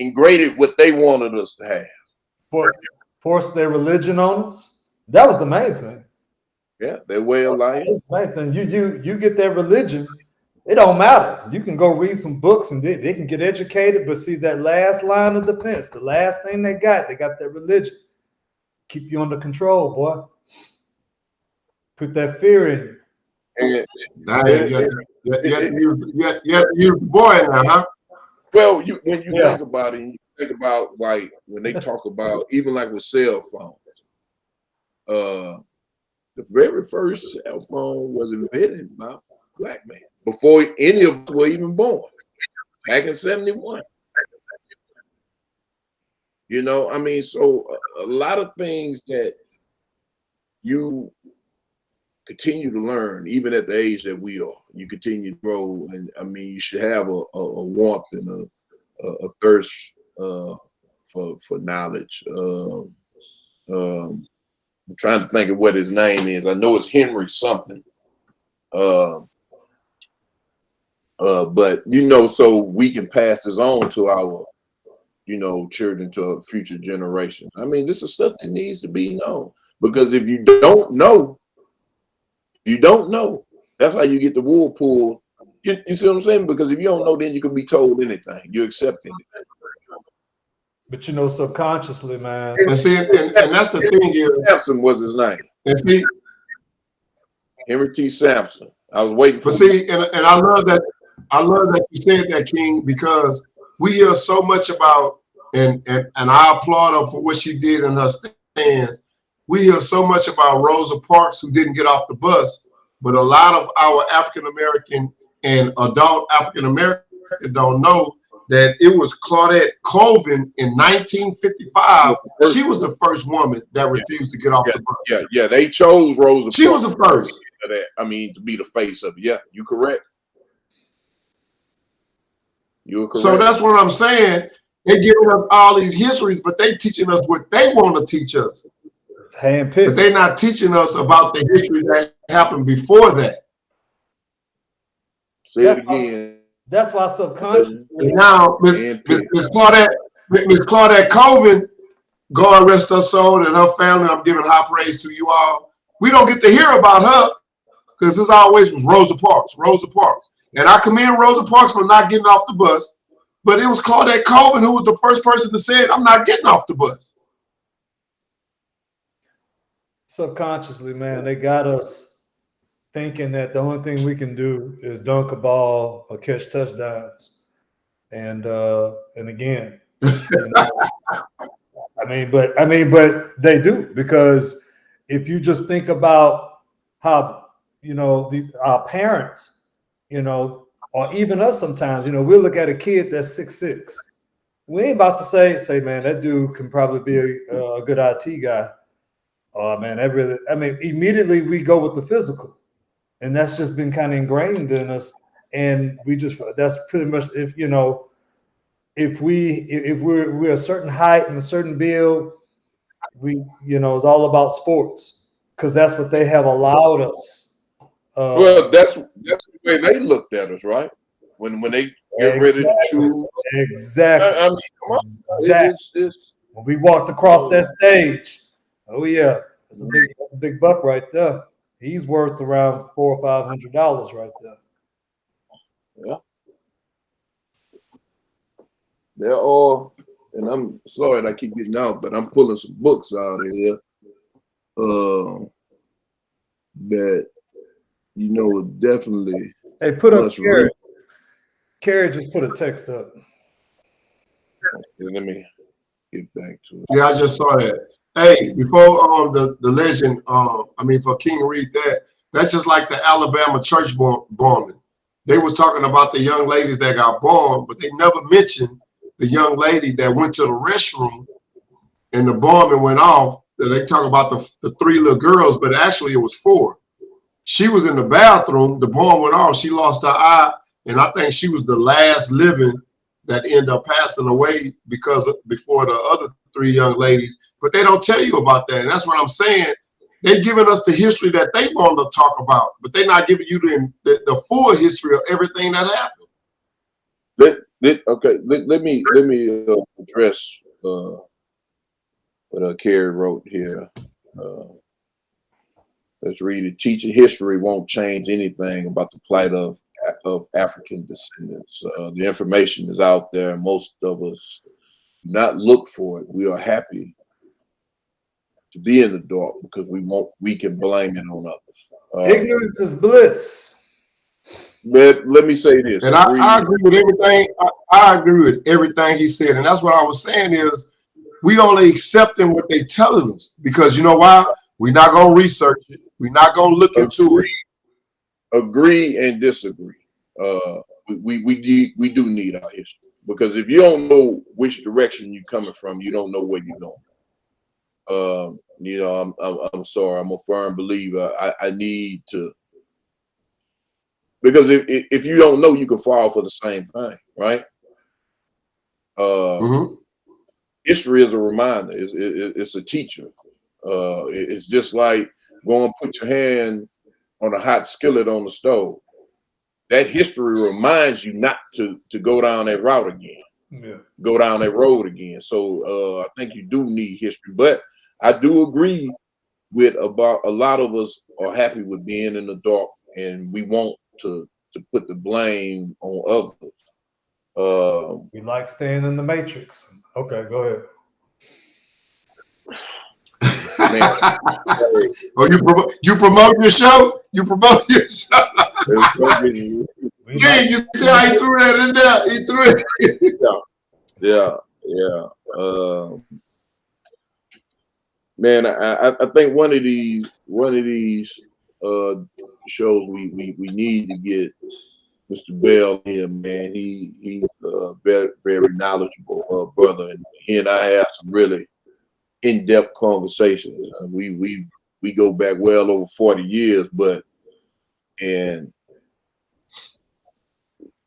ingraded what they wanted us to have. Force their religion on us. That was the main thing. Yeah, their way of life. Main thing. You get their religion. It don't matter. You can go read some books and they can get educated, but see that last line of defense, the last thing they got their religion. Keep you under control, boy. Put that fear in you. You have to use the boy now, huh? Well, when you think about it, and you think about like when they talk about even like with cell phones, the very first cell phone was invented by a black man before any of us were even born, back in '71. You know, I mean, so a lot of things that you continue to learn, even at the age that we are, you continue to grow, and I mean, you should have a warmth and a thirst for knowledge. I'm trying to think of what his name is. I know it's Henry something. But you know, so we can pass this on to our, you know, children, to a future generation. I mean, this is stuff that needs to be known, because if you don't know, you don't know. That's how you get the wool pulled. You see what I'm saying? Because if you don't know, then you can be told anything. You're accepting it. But you know, subconsciously, man. And see, and that's the thing here. Sampson was his name. And see, Henry T. Sampson. I was waiting for. But see, and I love that. I love that you said that, King, because we hear so much about, and I applaud her for what she did in her stands. We hear so much about Rosa Parks, who didn't get off the bus, but a lot of our African American and adult African American don't know that it was Claudette Colvin in 1955. She was the first woman that refused to get off the bus. Yeah, they chose Rosa Parks. She was the first. I mean, to be the face of it. Yeah, you're correct. You're correct. So that's what I'm saying. They're giving us all these histories, but they teaching us what they want to teach us. Handpicked. But they're not teaching us about the history that happened before that. Say it again. That's why subconsciously. Now, Miss Claudette Colvin, God rest her soul, and her family, I'm giving high praise to you all. We don't get to hear about her because this always was Rosa Parks. And I commend Rosa Parks for not getting off the bus, but it was Claudette Colvin who was the first person to say, I'm not getting off the bus. Subconsciously, man, they got us thinking that the only thing we can do is dunk a ball or catch touchdowns. And again, you know, but they do, because if you just think about how, you know, our parents, you know, or even us sometimes, you know, we'll look at a kid that's 6'6". We ain't about to say, man, that dude can probably be a good IT guy. Oh man, immediately we go with the physical, and that's just been kind of ingrained in us. And that's pretty much, if you know, if we're a certain height and a certain build, you know, it's all about sports, because that's what they have allowed us. Well, that's the way they looked at us, right? When they get ready to choose. Exactly. I mean, come on. Exactly. When we walked across that stage, oh yeah, that's a big buck right there. He's worth around $400 or $500 right there. Yeah. They're all, and I'm sorry that I keep getting out, but I'm pulling some books out of here that, you know, definitely. Hey, put up Carrie. Carrie just put a text up. Let me get back to it. Yeah, I just saw that. Hey, before the legend, for King read that's just like the Alabama church bombing. They was talking about the young ladies that got bombed, but they never mentioned the young lady that went to the restroom and the bombing went off. They talk about the 3 little girls, but actually it was 4. She was in the bathroom, the bomb went off, she lost her eye, and I think she was the last living that ended up passing away before the other three young ladies, but they don't tell you about that. And that's what I'm saying. They're giving us the history that they want to talk about, but they're not giving you the full history of everything that happened. Let me address what Carrie wrote here. Let's read it. Teaching history won't change anything about the plight of African descendants. The information is out there. Most of us do not look for it. We are happy to be in the dark because we can blame it on others. Ignorance is bliss. But let me say this. And I agree with everything. I agree with everything he said. And that's what I was saying is we only accepting what they telling us because you know why? We're not going to research it. We're not going to look into it. Agree and disagree. We do need our history because if you don't know which direction you're coming from, you don't know where you're going. You know, I'm sorry. I'm a firm believer. I need to, because if you don't know, you can fall for the same thing, right? History is a reminder. It's a teacher. It's just like going put your hand on a hot skillet on the stove. That history reminds you not to go down that route again, go down that road again. So I think you do need history, but I do agree with about a lot of us are happy with being in the dark, and we want to put the blame on others. We like staying in the matrix. Okay, go ahead. Man, oh, you promote your show? You promote your show? You see how he threw that in there? He threw it. Yeah. Man, I think one of these shows we need to get Mr. Bell here, man. He's a very, very knowledgeable brother, and he and I have some really in-depth conversations. We go back well over 40 years, and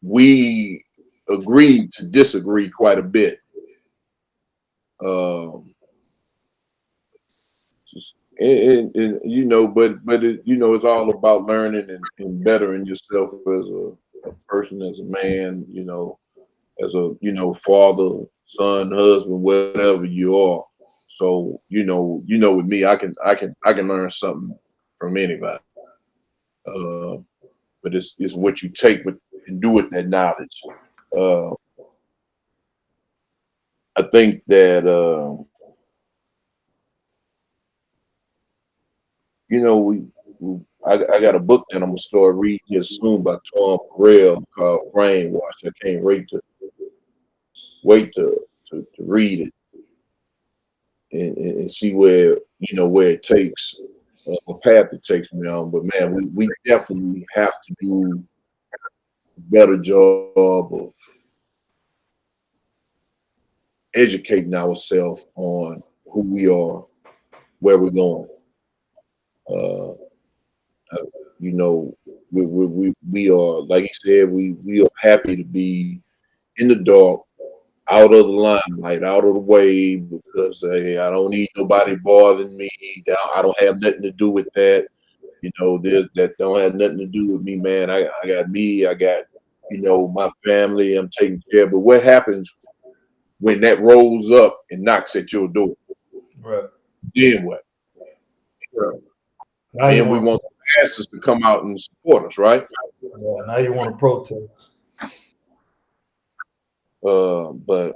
we agreed to disagree quite a bit. And you know, but it, you know, it's all about learning and bettering yourself as a person, as a man, you know, as a, you know, father, son, husband, whatever you are. So, you know, with me, I can learn something from anybody. But it's what you take and do with that knowledge. I think that you know, I got a book that I'm gonna start reading here soon by Tom Perel called Brainwash. I can't wait to read it and see where, you know, where it takes, the path it takes me on. But man, we definitely have to do a better job of educating ourselves on who we are, where we're going. You know, we are, like he said, we are happy to be in the dark, out of the limelight, out of the way, because hey, I don't need nobody bothering me. I don't have nothing to do with that. You know, that don't have nothing to do with me, man. I got me. I got, you know, my family. I'm taking care. But what happens when that rolls up and knocks at your door? Right. Then what? And we want the masses to come out and support us, right? Yeah, now you want to protest. But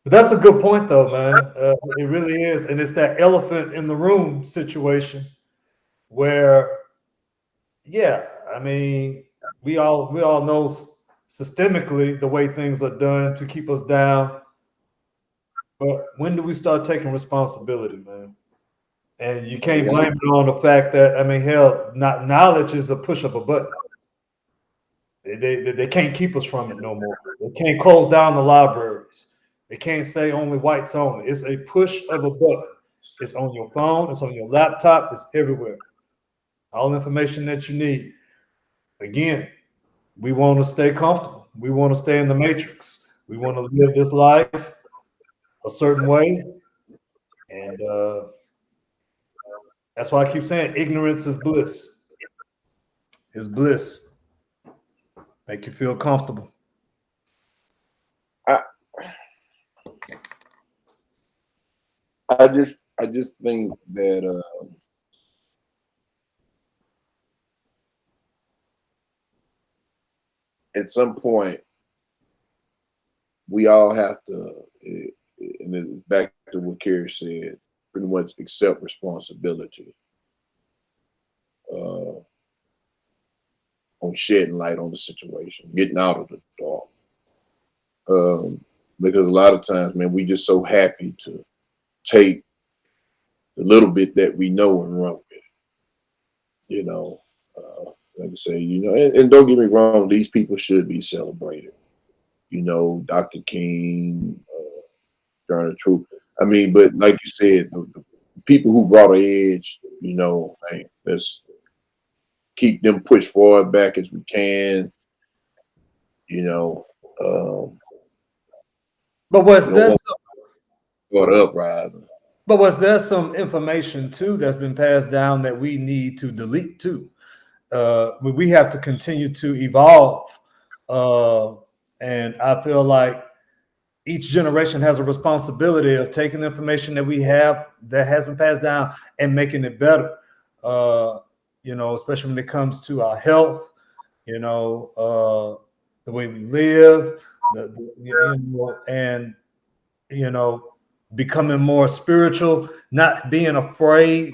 that's a good point, though, man. It really is, and it's that elephant in the room situation where, yeah, I mean, we all know systemically the way things are done to keep us down. But when do we start taking responsibility, man? And you can't blame it on the fact that, I mean, hell, knowledge is a push of a button. They can't keep us from it no more. They can't close down the libraries. They can't say only whites only. It's a push of a button. It's on your phone. It's on your laptop. It's everywhere. All information that you need. Again, we want to stay comfortable. We want to stay in the matrix. We want to live this life a certain way. And that's why I keep saying ignorance is bliss. It's bliss. Make you feel comfortable. I just think that at some point we all have to, and then back to what Kerry said, pretty much accept responsibility on shedding light on the situation, getting out of the dark. Because a lot of times, man, we just so happy to take the little bit that we know and run with it. You know, like I say, you know, and don't get me wrong, these people should be celebrated. You know, Dr. King, Turner Truth. I mean, but like you said, the people who brought an edge, you know, hey, let's keep them pushed forward back as we can. You know, but was there uprising? But was there some information too that's been passed down that we need to delete too? We have to continue to evolve, and I feel like each generation has a responsibility of taking the information that we have that has been passed down and making it better. You know, especially when it comes to our health, you know, the way we live, and you know, becoming more spiritual, not being afraid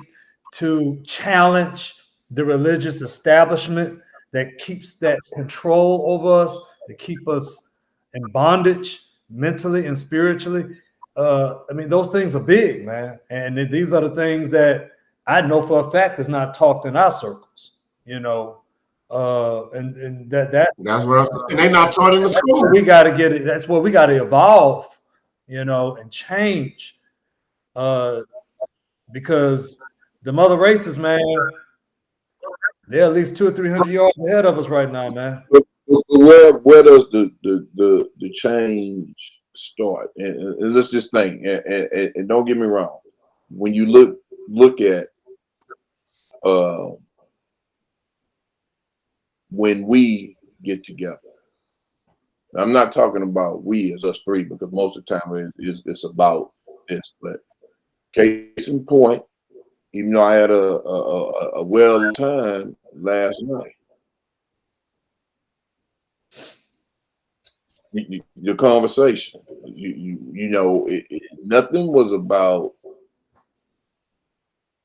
to challenge the religious establishment that keeps that control over us, that keep us in bondage mentally and spiritually. I mean, those things are big, man. And these are the things that I know for a fact is not talked in our circles, you know. And that's what I'm saying. And they're not taught in the school. We got to get it. That's what we got to evolve, you know, and change. Because the mother races, man, they're at least 200 or 300 yards ahead of us right now, man. Where does the change start? And let's just think. And don't get me wrong. When you look at when we get together, I'm not talking about we as us three, because most of the time it's about this. But case in point, even though I had a well time last night, the conversation, you know, nothing was about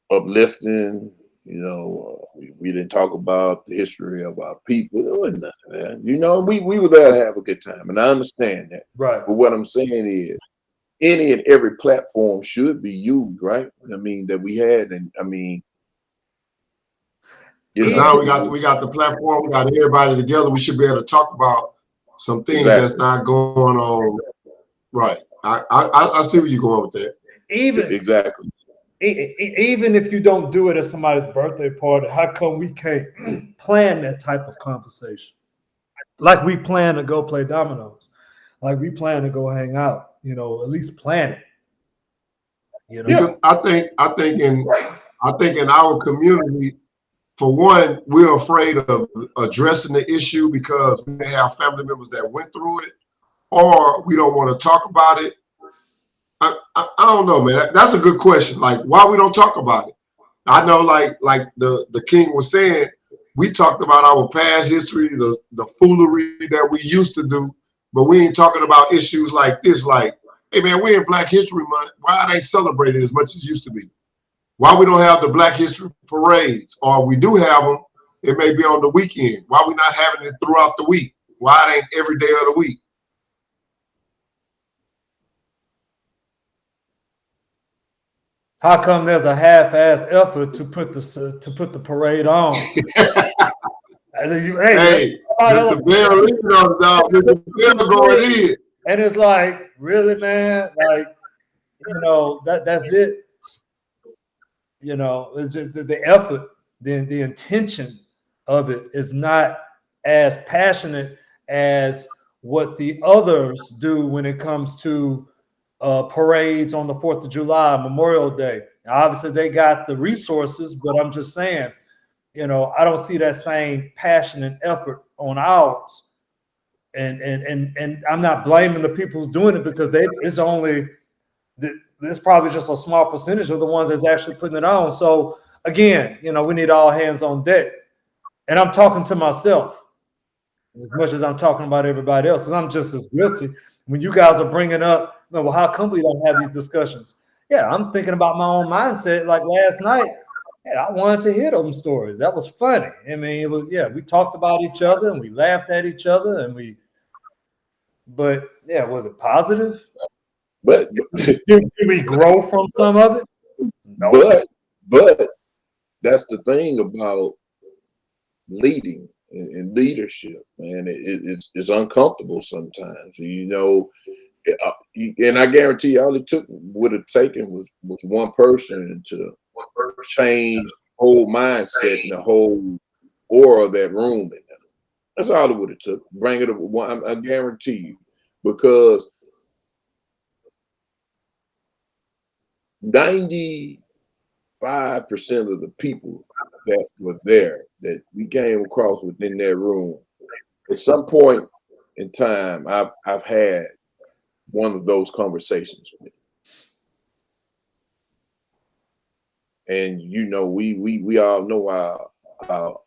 uplifting. You know, we didn't talk about the history of our people. There wasn't nothing there. You know, we were there to have a good time, and I understand that. Right. But what I'm saying is, any and every platform should be used, right? I mean, that we had, and I mean, now we got the platform, we got everybody together. We should be able to talk about some things that's not going on. Right. I see where you're going with that. Exactly. Even if you don't do it at somebody's birthday party, how come we can't plan that type of conversation? Like we plan to go play dominoes, like we plan to go hang out. You know, at least plan it. You know, because I think in our community, for one, we're afraid of addressing the issue because we may have family members that went through it, or we don't want to talk about it. I don't know, man. That's a good question. Like, why we don't talk about it? I know, like the King was saying, we talked about our past history, the foolery that we used to do, but we ain't talking about issues like this. Like, hey, man, we're in Black History Month. Why are they celebrated as much as used to be? Why we don't have the Black History parades, or we do have them, it may be on the weekend. Why we not having it throughout the week? Why it ain't every day of the week? How come there's a half-ass effort to put the parade on? Hey, Mr. Bell, Mr. Bell going in. And it's like, really, man? Like, you know, that's it. You know, it's just the effort, the intention of it is not as passionate as what the others do when it comes to parades on the 4th of July, Memorial Day. Obviously, they got the resources, but I'm just saying, I don't see that same passion and effort on ours. And I'm not blaming the people who's doing it because it's probably just a small percentage of the ones that's actually putting it on. So again, we need all hands on deck. And I'm talking to myself as much as I'm talking about everybody else, because I'm just as guilty. When you guys are bringing up, well, how come we don't have these discussions? Yeah, I'm thinking about my own mindset. Like last night, I wanted to hear them stories. That was funny. I mean, it was, we talked about each other and we laughed at each other but was it positive? But did we grow from some of it? No. But that's the thing about leading and leadership, man. It's uncomfortable sometimes, and I guarantee you all it would have taken was one person to change the whole mindset and the whole aura of that room in there. That's all it would have took. Bring it up one, I guarantee you, because 95% of the people that were there that we came across within that room, at some point in time, I've had one of those conversations with. And we all know how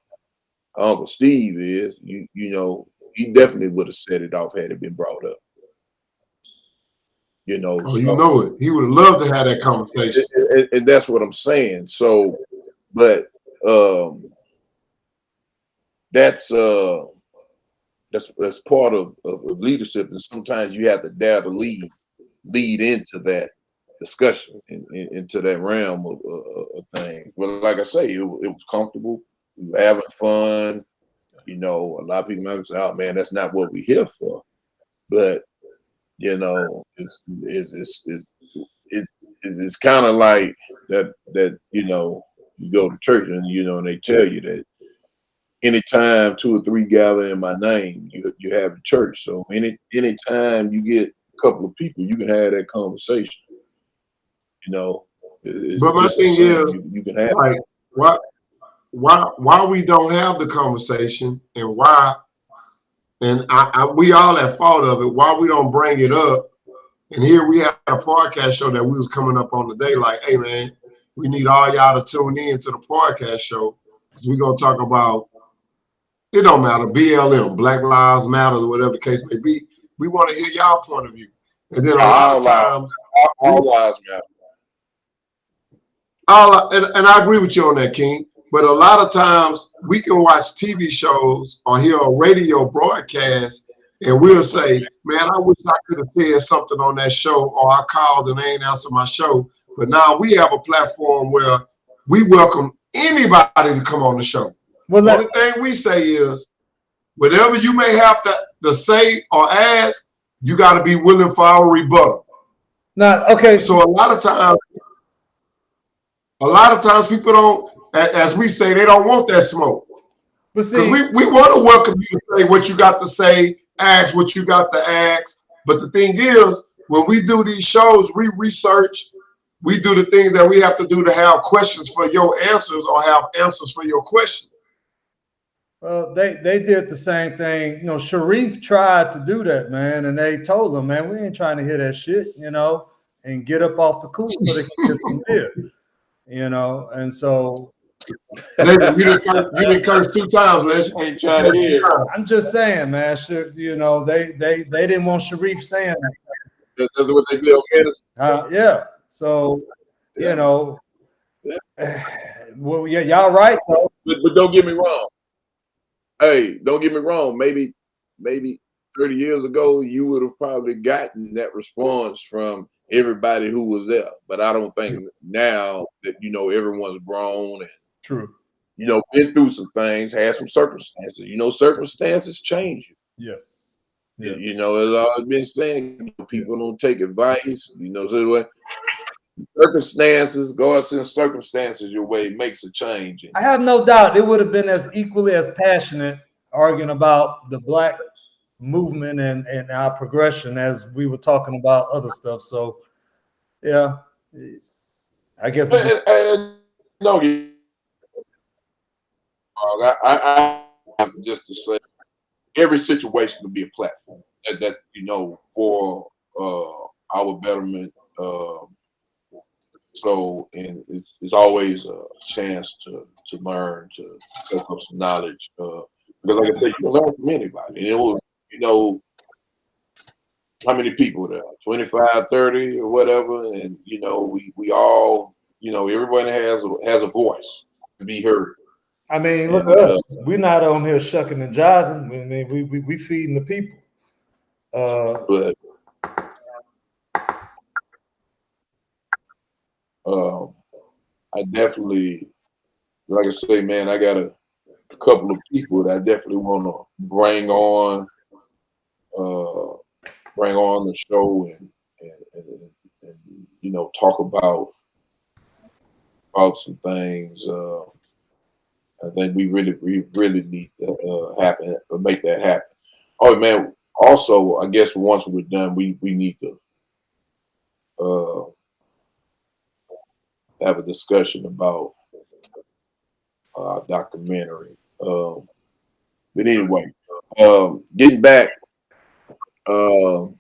Uncle Steve is. He definitely would have set it off had it been brought up. He would have loved to have that conversation. And that's what I'm saying. So, but that's part of leadership, and sometimes you have to dare to lead into that discussion into that realm of things. But like I say, it was comfortable. We were having fun. A lot of people might say, "Oh man, that's not what we're here for." But it's kind of like that. You go to church and they tell you that anytime 2 or 3 gather in my name, you have a church. So anytime you get a couple of people, you can have that conversation. But my thing is, you can have why we don't have the conversation, and why, and we all at fault of it. Why we don't bring it up? And here we have a podcast show that we was coming up on today. Like, hey man, we need all y'all to tune in to the podcast show because we're gonna talk about. It don't matter, BLM, Black Lives Matter, or whatever the case may be. We want to hear y'all point of view. And then a lot of times, all lives matter. And I agree with you on that, King. But a lot of times we can watch TV shows or hear a radio broadcast, and we'll say, man, I wish I could have said something on that show, or I called and they ain't answered my show. But now we have a platform where we welcome anybody to come on the show. Well, the only thing we say is, whatever you may have to say or ask, you got to be willing for our rebuttal. Now, okay. So a lot of times people don't, as we say, they don't want that smoke. Because we want to welcome you to say what you got to say, ask what you got to ask. But the thing is, when we do these shows, we research, we do the things that we have to do to have questions for your answers or have answers for your questions. Well, they did the same thing. Sharif tried to do that, man, and they told him, man, we ain't trying to hear that shit, and get up off the cool so they can get some beer, and so. You didn't curse 2 times, Les. Ain't trying to hear. I'm just saying, man. They didn't want Sharif saying that. That's what they did on Medicine. Yeah. So, well, yeah, y'all right though. But don't get me wrong. Hey, don't get me wrong. Maybe 30 years ago, you would have probably gotten that response from everybody who was there. But I don't think now that everyone's grown and true. Been through some things, had some circumstances. Circumstances change you. Yeah. As I've been saying, people don't take advice. So circumstances, God sends circumstances your way, makes a change. I have no doubt it would have been as equally as passionate arguing about the Black movement and our progression as we were talking about other stuff. So, yeah, I guess. No, I just to say, every situation will be a platform that for our betterment. So, and it's always a chance to learn, to soak up some knowledge. Because, like I said, you can learn from anybody. And it was, how many people there? 25, 30, or whatever. And we all, everyone has a voice to be heard. I mean, look at us. We're not on here shucking and jiving. I mean, we feeding the people. But I definitely, like I say, man, I got a couple of people that I definitely want to bring on the show and talk about some things. I think we really need to make that happen. Oh man! Also, I guess once we're done, we need to have a discussion about documentary. But anyway, getting back, do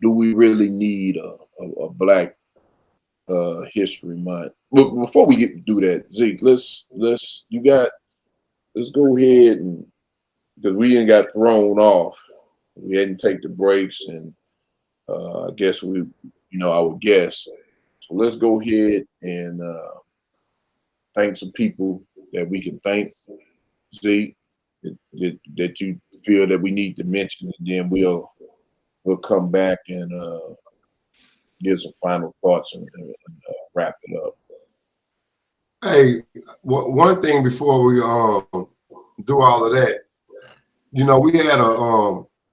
we really need a Black History Month? But before we do that, Zeke, let's go ahead and, because we didn't got thrown off, we hadn't take the breaks, and I guess our guests. So let's go ahead and thank some people that we can thank, Zeke, that you feel that we need to mention, and then we'll come back and give some final thoughts and wrap it up. Hey, one thing before we do all of that, we had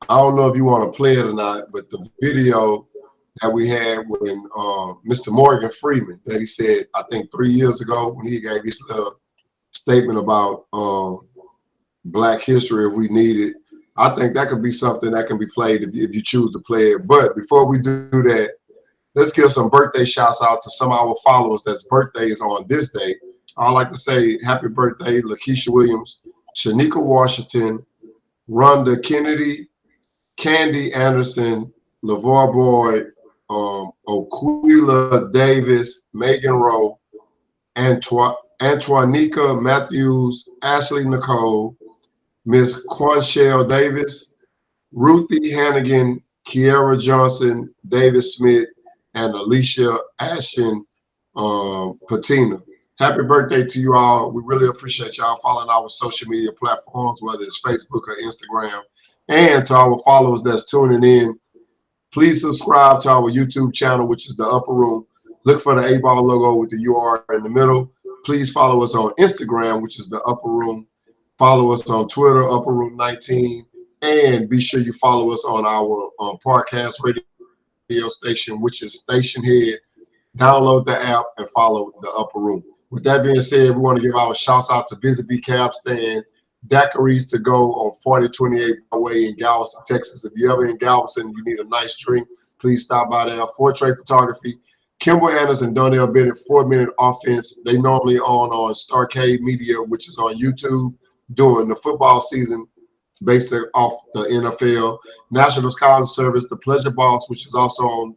I don't know if you want to play it or not, but the video that we had when Mr. Morgan Freeman, that he said, I think 3 years ago, when he gave his statement about Black history, if we need it, I think that could be something that can be played if you choose to play it. But before we do that, let's give some birthday shouts out to some of our followers that's birthdays on this day. I'd like to say happy birthday, Lakeisha Williams, Shanika Washington, Rhonda Kennedy, Candy Anderson, LeVar Boyd, Oquila Davis, Megan Rowe, Antoinica Matthews, Ashley Nicole, Miss Quanchelle Davis, Ruthie Hannigan, Kiera Johnson, David Smith, and Alicia Ashton Patina. Happy birthday to you all. We really appreciate y'all following our social media platforms, whether it's Facebook or Instagram. And to our followers that's tuning in, please subscribe to our YouTube channel, which is The Upper Room. Look for the 8-ball logo with the UR in the middle. Please follow us on Instagram, which is The Upper Room. Follow us on Twitter, Upper Room 19. And be sure you follow us on our podcast radio station, which is Stationhead. Download the app and follow The Upper Room. With that being said, we want to give our shouts out to Visit B Cab Stand, Daiquiris to go on 4028 Way in Galveston, Texas. If you're ever in Galveston and you need a nice drink, please stop by there. Portrait Photography, Kimball Anderson and Donnell Bennett, 4-Minute Offense. They normally on Starcade Media, which is on YouTube, during the football season, based off the NFL. National College Service, The Pleasure Box, which is also on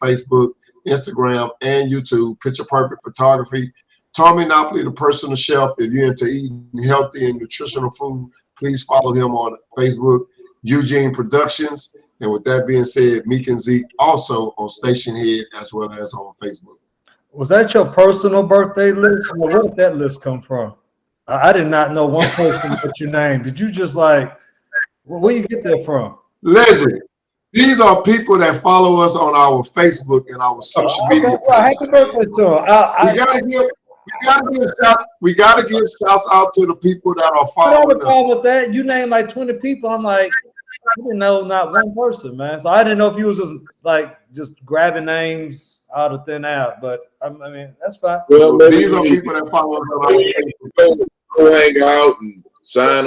Facebook, Instagram, and YouTube. Picture Perfect Photography. Tommy Napoli, The Personal Chef. If you're into eating healthy and nutritional food, please follow him on Facebook. Eugene Productions. And with that being said, Meek and Zeke also on Stationhead as well as on Facebook. Was that your personal birthday list? Well, where did that list come from? I did not know one person that you named. Did you just where you get that from? Legend. These are people that follow us on our Facebook and our social media. Well, happy birthday to them. We gotta give shouts out to the people that are following us. With that, you named like 20 people. I'm like, I didn't know not one person, man. So I didn't know if you was just grabbing names out of thin air. But I mean, that's fine. Well, these are people that follow us on our Facebook. Go hang out and sign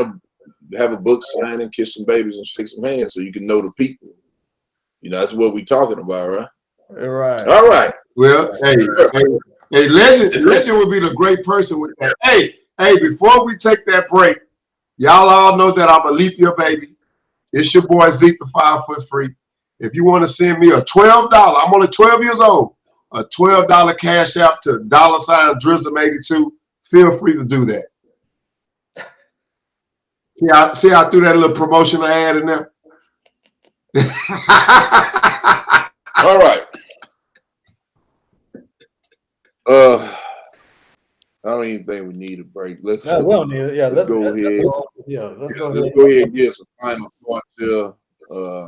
have a book signing, kiss some babies, and shake some hands so you can know the people. You know, that's what we're talking about, right? Right. All right. Well, hey, Legend would be the great person with that. Hey, before we take that break, y'all all know that I'm a leap year baby. It's your boy Zeke the 5 Foot Freak. If you want to send me a $12, I'm only 12 years old, a $12 cash app to $Drism82, feel free to do that. See how I threw that little promotional ad in there? All right. I don't even think we need a break. Let's No, we don't need it. Yeah, let's go ahead. Let's go ahead and get some final thoughts here.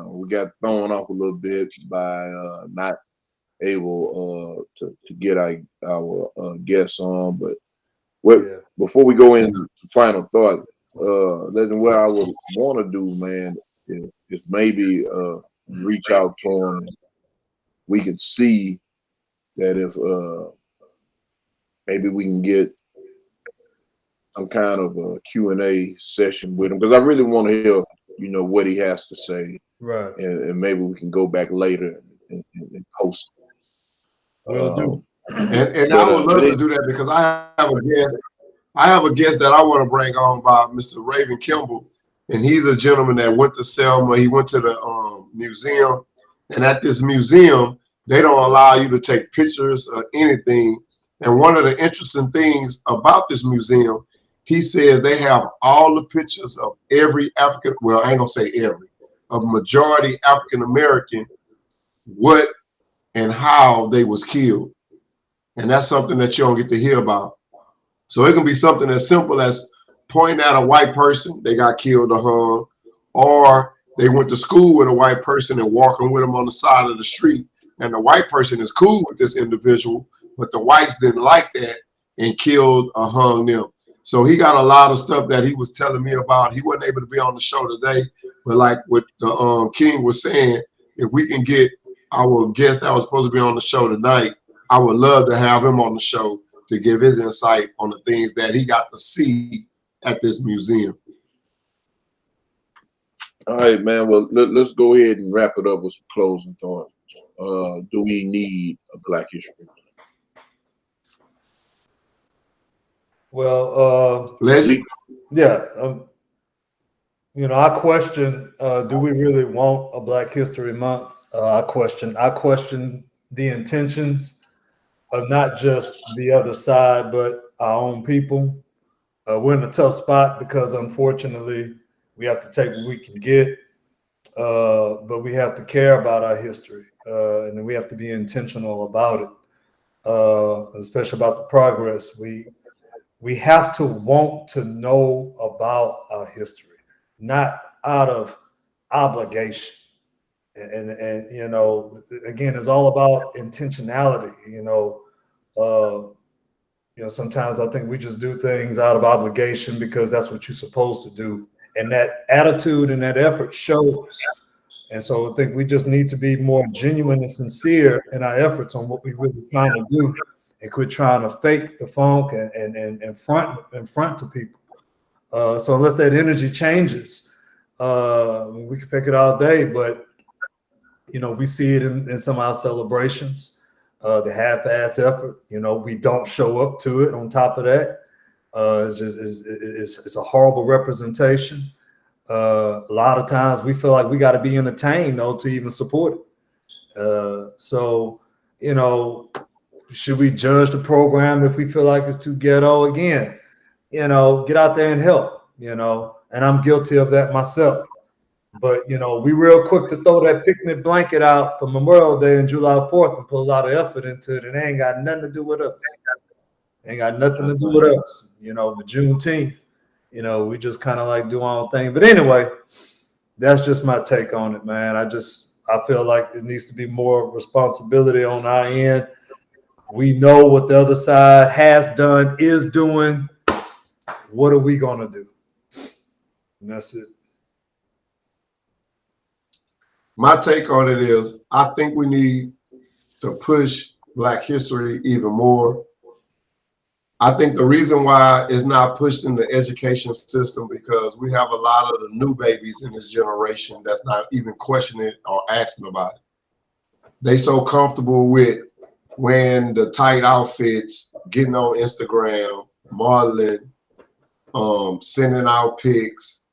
We got thrown off a little bit by not able to get our guests on, but before we go into final thought, what I would want to do, man, is maybe reach out to them. We can see that if maybe we can get some kind of a Q&A session with him, because I really want to hear, what he has to say. Right. And maybe we can go back later and post. Will do. And I would love to do that because I have a guest. I have a guest that I want to bring on by Mr. Raven Kimball, and he's a gentleman that went to Selma. He went to the museum, and at this museum, they don't allow you to take pictures or anything. And one of the interesting things about this museum, he says they have all the pictures of every African, well, I ain't gonna say every, of majority African American, what and how they was killed. And that's something that you don't get to hear about. So it can be something as simple as pointing at a white person, they got killed or hung, or they went to school with a white person and walking with them on the side of the street. And the white person is cool with this individual, but the whites didn't like that and killed or hung them. So he got a lot of stuff that he was telling me about. He wasn't able to be on the show today, but like what the King was saying, if we can get our guest that was supposed to be on the show tonight, I would love to have him on the show to give his insight on the things that he got to see at this museum. All right, man. Well, let's go ahead and wrap it up with some closing thoughts. Do we need a Black History Month? Well, yeah. I question, do we really want a Black History Month? I question the intentions of not just the other side, but our own people. We're in a tough spot because unfortunately we have to take what we can get, but we have to care about our history, and we have to be intentional about it, especially about the progress. We have to want to know about our history, not out of obligation. And again, it's all about intentionality. Sometimes I think we just do things out of obligation because that's what you're supposed to do, and that attitude and that effort shows. And so I think we just need to be more genuine and sincere in our efforts on what we're really trying to do, and quit trying to fake the funk and front to people. So unless that energy changes, we can pick it all day, but we see it in some of our celebrations, the half-ass effort. We don't show up to it. On top of that, it's a horrible representation. A lot of times we feel like we got to be entertained though to even support it. So should we judge the program if we feel like it's too ghetto? Again, get out there and help. And I'm guilty of that myself. But, we real quick to throw that picnic blanket out for Memorial Day and July 4th and put a lot of effort into it. And it ain't got nothing to do with us. Ain't got nothing to do with us. The Juneteenth, we just kind of like do our own thing. But anyway, that's just my take on it, man. I feel like it needs to be more responsibility on our end. We know what the other side has done, is doing. What are we going to do? And that's it. My take on it is I think we need to push Black history even more. I think the reason why it's not pushed in the education system because we have a lot of the new babies in this generation that's not even questioning it or asking about it. They so comfortable with wearing the tight outfits, getting on Instagram, modeling, sending out pics.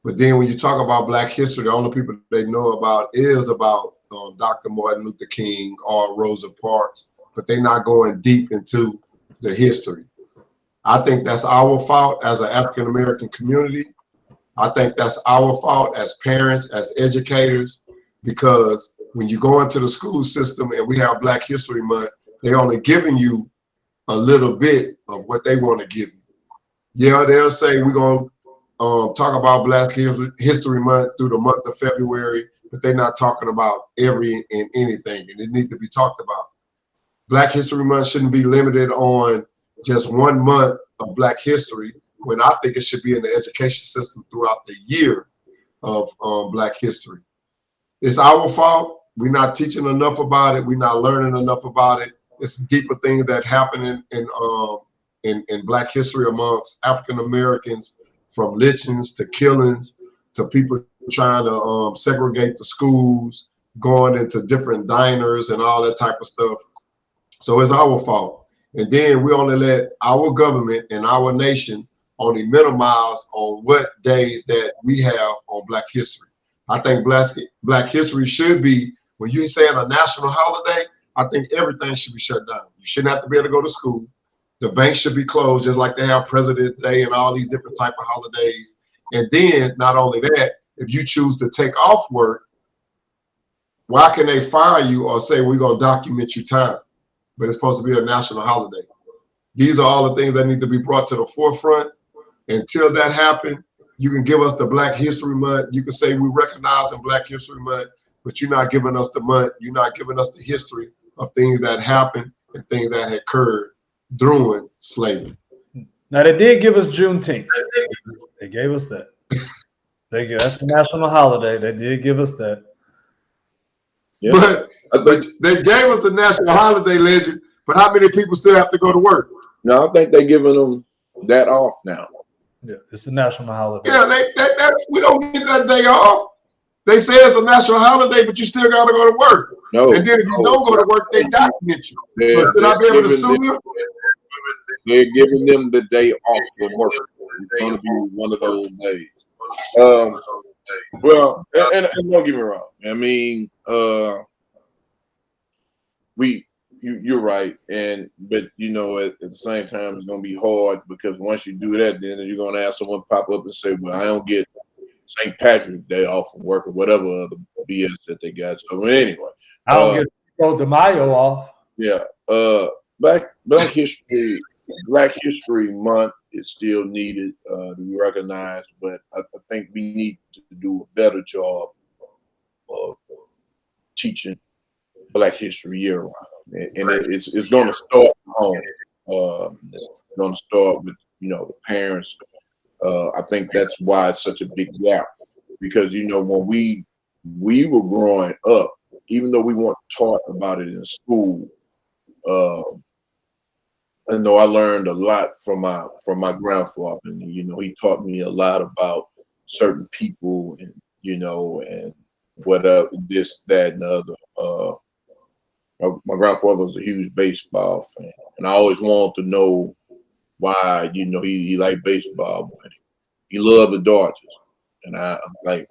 But then when you talk about Black history, the only people they know about is about Dr. Martin Luther King or Rosa Parks, but they're not going deep into the history. I think that's our fault as an African American community. I think that's our fault as parents, as educators, because when you go into the school system and we have Black History Month, they're only giving you a little bit of what they want to give you. Yeah, they'll say we're going to talk about Black History Month through the month of February, but they're not talking about every and anything, and it needs to be talked about. Black History Month shouldn't be limited on just 1 month of Black history, when I think it should be in the education system throughout the year of Black history. It's our fault. We're not teaching enough about it. We're not learning enough about it. It's deeper things that happen in Black history amongst African Americans, from lynchings to killings to people trying to segregate the schools, going into different diners and all that type of stuff. So it's our fault. And then we only let our government and our nation only minimize on what days that we have on Black history. I think Black history should be, when you say a national holiday, I think everything should be shut down. You shouldn't have to be able to go to school. The banks should be closed, just like they have President's Day and all these different type of holidays. And then not only that, if you choose to take off work, why can they fire you or say we're going to document your time? But it's supposed to be a national holiday. These are all the things that need to be brought to the forefront. Until that happens, you can give us the Black History Month. You can say we recognize in Black History Month, but you're not giving us the month. You're not giving us the history of things that happened and things that had occurred during slavery. Now, they did give us Juneteenth. They gave us that. That's the national holiday. They did give us that. Yeah. But they gave us the national holiday, legend. But how many people still have to go to work? No, I think they're giving them that off now. Yeah, it's a national holiday. Yeah, we don't get that day off. They say it's a national holiday, but you still got to go to work. No, and then if you don't go to work, they document you. So should I be able to sue them? They're giving them the day off from work. It's going to be one of those days. Well, and don't get me wrong. I mean, you're right, but you know, at the same time, it's going to be hard because once you do that, then you're going to have someone pop up and say, "Well, I don't get St. Patrick's Day off from work or whatever other BS that they got." So anyway, I don't get Cinco de Mayo off. Yeah, Black History Month is still needed to be recognized, but I think we need to do a better job of teaching Black history year round, and it's going to start at home. It's going to start with the parents. I think that's why it's such a big gap, because when we were growing up, even though we weren't taught about it in school, I know I learned a lot from my grandfather, and he taught me a lot about certain people, and and what this, that, and the other. My grandfather was a huge baseball fan, and I always wanted to know why he liked baseball, but he loved the Dodgers, and I'm like,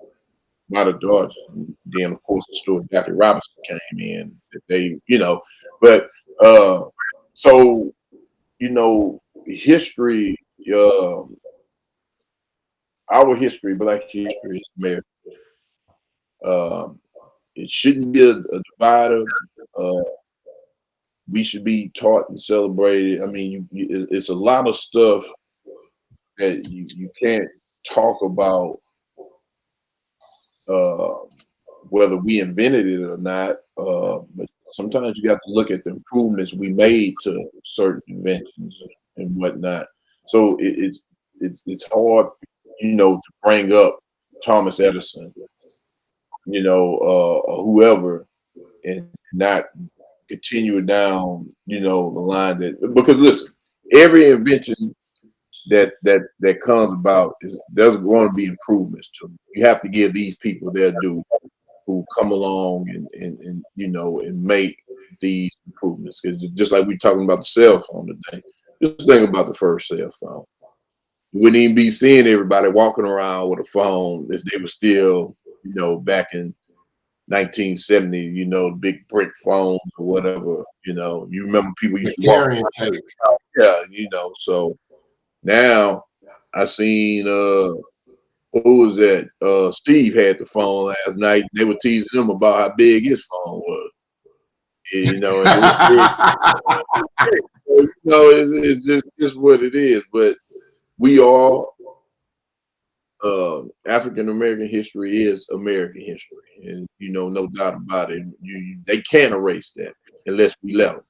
why the Dodgers? And then of course the Stewart Jackie Robinson came in. That they, but so history, our history, Black history is American. It shouldn't be a divider. We should be taught and celebrated. I mean, it's a lot of stuff that you can't talk about whether we invented it or not. But sometimes you got to look at the improvements we made to certain inventions and whatnot. So it's hard, to bring up Thomas Edison, or whoever, and not continue down, the line because listen, every invention that comes about there's going to be improvements to it. You have to give these people their due who come along and you know and make these improvements. Because just like we're talking about the cell phone today, just think about the first cell phone. You wouldn't even be seeing everybody walking around with a phone if they were still, you know, back in 1970, you know, big brick phones or whatever, you know. You remember people used to walk around. Yeah, you know, so now I seen who was that? Steve had the phone last night. They were teasing him about how big his phone was. You know, and so, you know, it's just what it is. But we all African American history is American history, and you know, no doubt about it. They can't erase that unless we let them.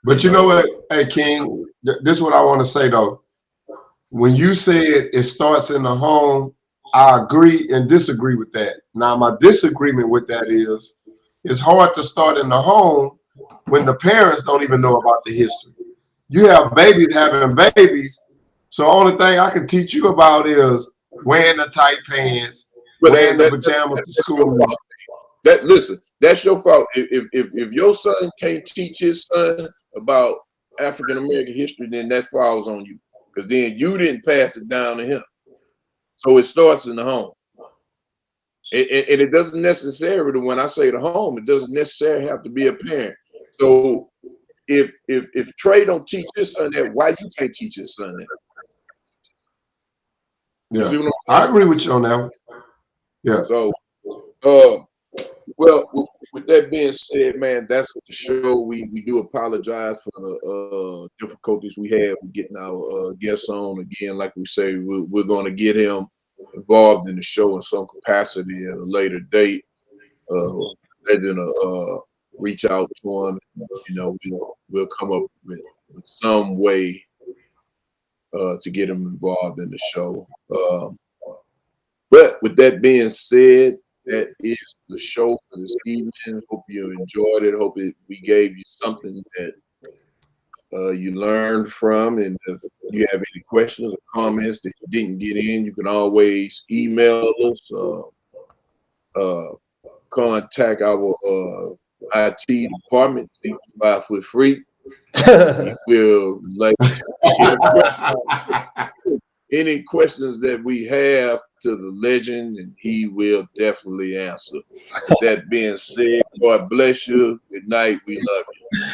But you know what, hey King, this is what I want to say though. When you said it starts in the home, I agree and disagree with that. Now my disagreement with that is it's hard to start in the home when the parents don't even know about the history. You have babies having babies, so the only thing I can teach you about is wearing the tight pants, wearing the pajamas to school. Listen, that's your fault. If your son can't teach his son about African American history, then that falls on you, because then you didn't pass it down to him. So it starts in the home, and it doesn't necessarily. When I say the home, it doesn't necessarily have to be a parent. So if Trey don't teach his son that, why you can't teach his son that? Yeah, I agree with you on that one. Yeah. So, well, with that being said, man, that's the show. We do apologize for the difficulties we have with getting our guests on. Again, like we say, we're going to get him involved in the show in some capacity at a later date. Legend reach out to him. You know, we'll come up with some way to get him involved in the show. But with that being said, that is the show for this evening. Hope you enjoyed it. Hope we gave you something that you learned from. And if you have any questions or comments that you didn't get in, you can always email us, contact our IT department, 5 Foot Free. We'll like any questions that we have to the legend, and he will definitely answer. With that being said, God bless you. Good night. We love you.